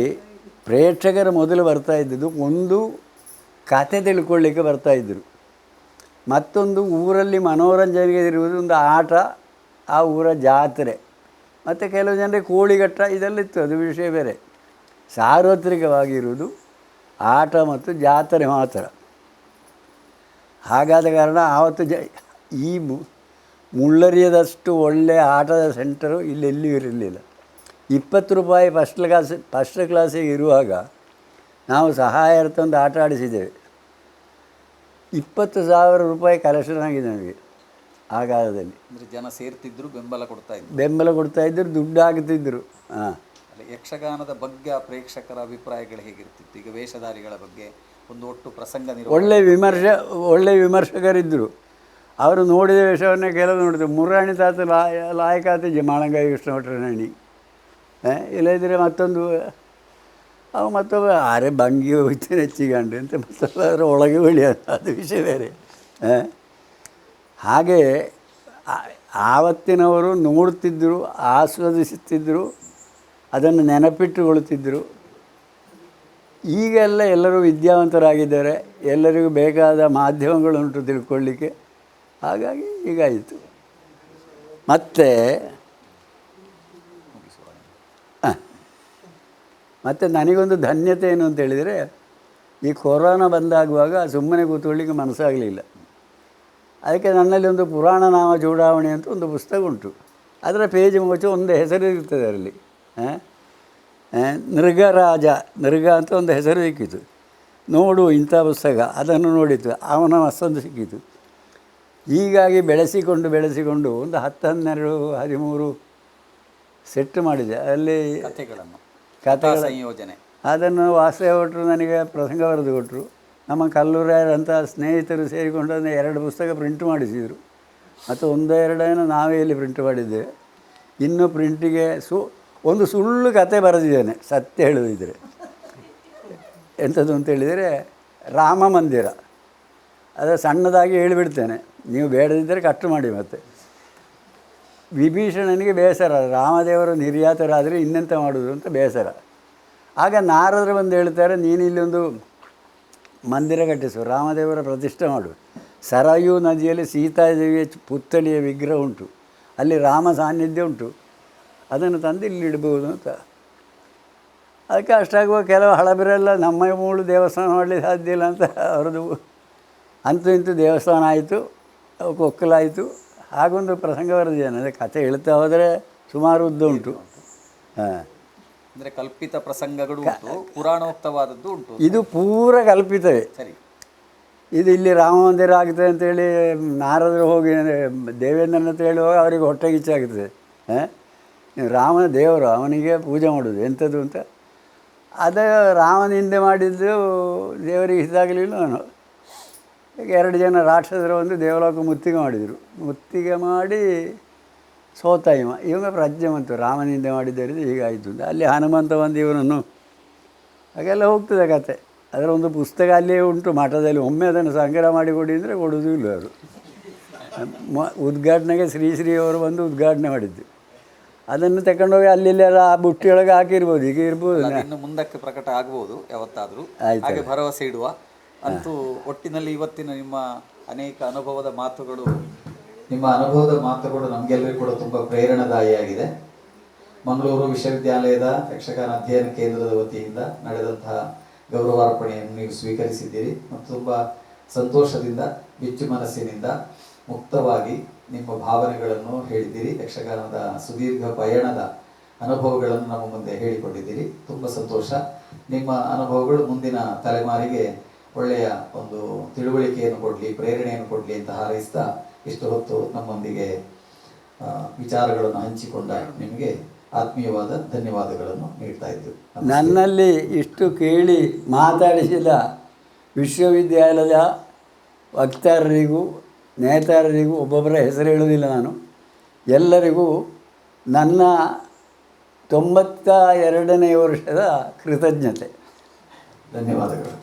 ಪ್ರೇಕ್ಷಕರು ಮೊದಲು ಬರ್ತಾಯಿದ್ದದ್ದು ಒಂದು ಕತೆ ತಿಳ್ಕೊಳ್ಳಿಕ್ಕೆ ಬರ್ತಾಯಿದ್ದರು, ಮತ್ತೊಂದು ಊರಲ್ಲಿ ಮನೋರಂಜನೆಗೆ ಇರುವುದು ಒಂದು ಆಟ, ಆ ಊರ ಜಾತ್ರೆ, ಮತ್ತು ಕೆಲವು ಜನರಿಗೆ ಕೋಳಿಘಟ್ಟ ಇದೆಲ್ಲ ಇತ್ತು, ಅದು ವಿಷಯ ಬೇರೆ. ಸಾರ್ವತ್ರಿಕವಾಗಿರುವುದು ಆಟ ಮತ್ತು ಜಾತ್ರೆ ಮಾತ್ರ. ಹಾಗಾದ ಕಾರಣ ಆವತ್ತು ಈ ಮುಳ್ಳರಿಯದಷ್ಟು ಒಳ್ಳೆಯ ಆಟದ ಸೆಂಟರು ಇಲ್ಲೆಲ್ಲಿಯೂ ಇರಲಿಲ್ಲ. 20 ರೂಪಾಯಿ ಫಸ್ಟ್ ಕ್ಲಾಸಿಗೆ ಇರುವಾಗ ನಾವು ಸಹಾಯಾರ್ಥ ಒಂದು ಆಟ ಆಡಿಸಿದ್ದೇವೆ. 20,000 ರೂಪಾಯಿ ಕಲೆಕ್ಷನ್ ಆಗಿದೆ ನನಗೆ ಆ ಕಾಲದಲ್ಲಿ. ಅಂದರೆ ಜನ ಸೇರ್ತಿದ್ರು, ಬೆಂಬಲ ಕೊಡ್ತಾಯಿದ್ರು, ದುಡ್ಡು ಹಾಕ್ತಿದ್ರು. ಹಾಂ, ಯಕ್ಷಗಾನದ ಬಗ್ಗೆ ಪ್ರೇಕ್ಷಕರ ಅಭಿಪ್ರಾಯಗಳು ಹೇಗಿರ್ತಿತ್ತು? ಈಗ ವೇಷಧಾರಿಗಳ ಬಗ್ಗೆ ಒಂದು ಒಟ್ಟು ಪ್ರಸಂಗ ಒಳ್ಳೆ ವಿಮರ್ಶಕರಿದ್ದರು. ಅವರು ನೋಡಿದ ವೇಷವನ್ನೇ ಕೆಲವು ನೋಡಿದ್ರು. ಮುರಾಣಿ ತಾತ ಲಾಯಕಾತಿದ್ದೆ ಮಾಳಂಗಾಯಿ ಕೃಷ್ಣ ಭಟ್ರನಣಿ, ಇಲ್ಲದಿದ್ದರೆ ಮತ್ತೊಂದು ಅವು ಮತ್ತೊಬ್ಬ ಅರೆ ಭಂಗಿ ಹೋಗ್ತೇನೆ ಹೆಚ್ಚಿಗಂಡು ಅಂತ ಮತ್ತೊಬ್ಬ ಅದರ ಒಳಗೆ ಬೆಳೆಯೋದು, ಅದು ವಿಷಯ ಬೇರೆ. ಹಾಗೆ ಆವತ್ತಿನವರು ನೋಡ್ತಿದ್ದರು, ಆಸ್ವಾದಿಸುತ್ತಿದ್ದರು, ಅದನ್ನು ನೆನಪಿಟ್ಟುಕೊಳ್ಳುತ್ತಿದ್ದರು. ಈಗೆಲ್ಲ ಎಲ್ಲರೂ ವಿದ್ಯಾವಂತರಾಗಿದ್ದಾರೆ, ಎಲ್ಲರಿಗೂ ಬೇಕಾದ ಮಾಧ್ಯಮಗಳುಂಟು ತಿಳ್ಕೊಳ್ಳಿಕ್ಕೆ. ಹಾಗಾಗಿ ಹೀಗಾಯಿತು. ಮತ್ತು ನನಗೊಂದು ಧನ್ಯತೆ ಏನು ಅಂತೇಳಿದರೆ, ಈ ಕೊರೋನಾ ಬಂದಾಗುವಾಗ ಸುಮ್ಮನೆ ಕೂತ್ಕೊಳ್ಳಿಕ್ಕೆ ಮನಸ್ಸಾಗಲಿಲ್ಲ. ಅದಕ್ಕೆ ನನ್ನಲ್ಲಿ ಒಂದು ಪುರಾಣ ನಾಮ ಚೂಡಾವಣೆ ಅಂತ ಒಂದು ಪುಸ್ತಕ ಉಂಟು. ಅದರ ಪೇಜ್ ಮುಚ್ಚಿ ಒಂದು ಹೆಸರು ಇರ್ತದೆ ಅದರಲ್ಲಿ, ನೃಗ ಅಂತ ಒಂದು ಹೆಸರು ಸಿಕ್ಕಿತು. ನೋಡು ಇಂಥ ಪುಸ್ತಕ, ಅದನ್ನು ನೋಡಿತು, ಅವನ ಮತ್ತೊಂದು ಸಿಕ್ಕಿತು. ಹೀಗಾಗಿ ಬೆಳೆಸಿಕೊಂಡು ಒಂದು 10, 12, 13 ಸೆಟ್ ಮಾಡಿದೆ. ಅಲ್ಲಿ ಕಥೆಗಳ ಸಂಯೋಜನೆ. ಅದನ್ನು ವಾಸುದೇವ ಭಟ್ರು ನನಗೆ ಪ್ರಸಂಗ ಬರೆದು ಕೊಟ್ಟರು. ನಮ್ಮ ಕಲ್ಲೂರಾಯರಂಥ ಸ್ನೇಹಿತರು ಸೇರಿಕೊಂಡು ಅದನ್ನು 2 ಪುಸ್ತಕ ಪ್ರಿಂಟ್ ಮಾಡಿಸಿದರು. ಮತ್ತು 1-2 ನಾವೇ ಇಲ್ಲಿ ಪ್ರಿಂಟ್ ಮಾಡಿದ್ದೇವೆ. ಇನ್ನು ಪ್ರಿಂಟಿಗೆ ಒಂದು ಸುಳ್ಳು ಕತೆ ಬರೆದಿದ್ದೇನೆ, ಸತ್ಯ ಹೇಳೋದಿದ್ದರೆ. ಎಂಥದ್ದು ಅಂತೇಳಿದರೆ, ರಾಮ ಮಂದಿರ. ಅದು ಸಣ್ಣದಾಗಿ ಹೇಳಿಬಿಡ್ತೇನೆ, ನೀವು ಬೇಡದಿದ್ದರೆ ಕಟ್ಟು ಮಾಡಿ. ಮತ್ತು ವಿಭೀಷಣನಿಗೆ ಬೇಸರ, ರಾಮದೇವರು ನಿರ್ಯಾತರಾದರೆ ಇನ್ನೆಂತ ಮಾಡೋದು ಅಂತ ಬೇಸರ. ಆಗ ನಾರದರು ಬಂದು ಹೇಳ್ತಾರೆ, ನೀನು ಇಲ್ಲೊಂದು ಮಂದಿರ ಕಟ್ಟಿಸು, ರಾಮದೇವರ ಪ್ರತಿಷ್ಠೆ ಮಾಡು. ಸರಯೂ ನದಿಯಲ್ಲಿ ಸೀತಾದೇವಿಯ ಪುತ್ಥಳಿಯ ವಿಗ್ರಹ ಉಂಟು, ಅಲ್ಲಿ ರಾಮ ಸಾನ್ನಿಧ್ಯ ಉಂಟು, ಅದನ್ನು ತಂದು ಇಲ್ಲಿ ಇಡ್ಬೋದು ಅಂತ. ಅದಕ್ಕೆ ಅಷ್ಟಾಗುವ ಕೆಲವು ಹಳಬರೆಲ್ಲ ನಮ್ಮ ಮೂಳು ದೇವಸ್ಥಾನ ಮಾಡಲಿಕ್ಕೆ ಸಾಧ್ಯ ಇಲ್ಲ ಅಂತ ಅವ್ರದ್ದು. ಅಂತೂ ಇಂತೂ ದೇವಸ್ಥಾನ ಆಯಿತು, ಅವಕ್ಕೆ ಒಕ್ಕಲಾಯಿತು. ಹಾಗೊಂದು ಪ್ರಸಂಗ ಬರೆದಿದ್ದೇನೆ. ಅದೇ ಕಥೆ ಹೇಳ್ತಾ ಹೋದರೆ ಸುಮಾರು ಉದ್ದ ಉಂಟು. ಹಾಂ, ಅಂದರೆ ಕಲ್ಪಿತ ಪ್ರಸಂಗಗಳು ಉಂಟು, ಪುರಾಣೋಕ್ತವಾದದ್ದು ಉಂಟು. ಇದು ಪೂರ ಕಲ್ಪಿತವೇ. ಸರಿ. ಇದು ಇಲ್ಲಿ ರಾಮ ಮಂದಿರ ಆಗ್ತದೆ ಅಂತೇಳಿ ನಾರದರು ಹೋಗಿ ದೇವೇಂದ್ರನ ಅಂತ ಹೇಳುವಾಗ ಅವರಿಗೆ ಹೊಟ್ಟೆಗಿಚ್ಚಾಗ್ತದೆ. ರಾಮನ ದೇವರು, ಅವನಿಗೆ ಪೂಜೆ ಮಾಡೋದು ಎಂಥದ್ದು ಅಂತ. ಅದೇ ರಾಮನ ಹಿಂದೆ ಮಾಡಿದ್ದು ದೇವರಿಗೆ ಇದಾಗಲಿಲ್ಲ. ಅವನು 2 ಜನ ರಾಕ್ಷಸರು ಒಂದು ದೇವಲೋಕ ಮುತ್ತಿಗೆ ಮಾಡಿ ಸೋತ ಇವಾಗ ಪ್ರಜ್ಞೆ ಬಂತು, ರಾಮನ ಹಿಂದೆ ಮಾಡಿದ್ದರಿಂದ ಹೀಗಾಯಿತು ಅಂತ. ಅಲ್ಲಿ ಹನುಮಂತ ಬಂದು ಇವನನ್ನು ಹಾಗೆಲ್ಲ ಹೋಗ್ತದೆ ಕತೆ. ಅದರ ಒಂದು ಪುಸ್ತಕ ಅಲ್ಲಿಯೇ ಉಂಟು ಮಠದಲ್ಲಿ. ಒಮ್ಮೆ ಅದನ್ನು ಸಂಗ್ರಹ ಮಾಡಿಕೊಡಿ ಅಂದರೆ ಕೊಡೋದು ಇಲ್ಲ ಅವರು. ಉದ್ಘಾಟನೆಗೆ ಶ್ರೀ ಅವರು ಬಂದು ಉದ್ಘಾಟನೆ ಮಾಡಿದ್ದು. ಅದನ್ನು ತಗೊಂಡೋಗಿ ಅಲ್ಲೆಲ್ಲ ಆ ಬುಟ್ಟಿಯೊಳಗೆ ಹಾಕಿರ್ಬೋದು, ಈಗ ಇರ್ಬೋದು, ಇನ್ನು ಮುಂದಕ್ಕೆ ಪ್ರಕಟ ಆಗ್ಬೋದು ಯಾವತ್ತಾದರೂ, ಹಾಗೆ ಭರವಸೆ ಇಡುವ. ಅಂತೂ ಒಟ್ಟಿನಲ್ಲಿ ಇವತ್ತಿನ ನಿಮ್ಮ ಅನೇಕ ಅನುಭವದ ಮಾತುಗಳು ನಮಗೆಲ್ಲರಿಗೂ ಕೂಡ ತುಂಬ ಪ್ರೇರಣಾದಾಯಿಯಾಗಿದೆ. ಮಂಗಳೂರು ವಿಶ್ವವಿದ್ಯಾಲಯದ ಯಕ್ಷಗಾನ ಅಧ್ಯಯನ ಕೇಂದ್ರದ ವತಿಯಿಂದ ನಡೆದಂತಹ ಗೌರವಾರ್ಪಣೆಯನ್ನು ನೀವು ಸ್ವೀಕರಿಸಿದ್ದೀರಿ ಮತ್ತು ತುಂಬ ಸಂತೋಷದಿಂದ, ಬಿಚ್ಚು ಮನಸ್ಸಿನಿಂದ, ಮುಕ್ತವಾಗಿ ನಿಮ್ಮ ಭಾವನೆಗಳನ್ನು ಹೇಳಿದ್ದೀರಿ. ಯಕ್ಷಗಾನದ ಸುದೀರ್ಘ ಪಯಣದ ಅನುಭವಗಳನ್ನು ನಮ್ಮ ಮುಂದೆ ಹೇಳಿಕೊಂಡಿದ್ದೀರಿ. ತುಂಬ ಸಂತೋಷ. ನಿಮ್ಮ ಅನುಭವಗಳು ಮುಂದಿನ ತಲೆಮಾರಿಗೆ ಒಳ್ಳೆಯ ಒಂದು ತಿಳುವಳಿಕೆಯನ್ನು ಕೊಡಲಿ, ಪ್ರೇರಣೆಯನ್ನು ಕೊಡಲಿ ಅಂತ ಹಾರೈಸ್ತಾ ಇಷ್ಟು ಹೊತ್ತು ನಮ್ಮೊಂದಿಗೆ ವಿಚಾರಗಳನ್ನು ಹಂಚಿಕೊಂಡ ನಿಮಗೆ ಆತ್ಮೀಯವಾದ ಧನ್ಯವಾದಗಳನ್ನು ನೀಡ್ತಾ ಇದ್ದೇವೆ. ನನ್ನಲ್ಲಿ ಇಷ್ಟು ಕೇಳಿ ಮಾತಾಡಿಸಿದ ವಿಶ್ವವಿದ್ಯಾಲಯದ ವಕ್ತಾರರಿಗೂ ನೇತಾರರಿಗೂ ಒಬ್ಬೊಬ್ಬರ ಹೆಸರು ಹೇಳುವುದಿಲ್ಲ ನಾನು, ಎಲ್ಲರಿಗೂ ನನ್ನ 92ನೇ ವರ್ಷದ ಕೃತಜ್ಞತೆ. ಧನ್ಯವಾದಗಳು.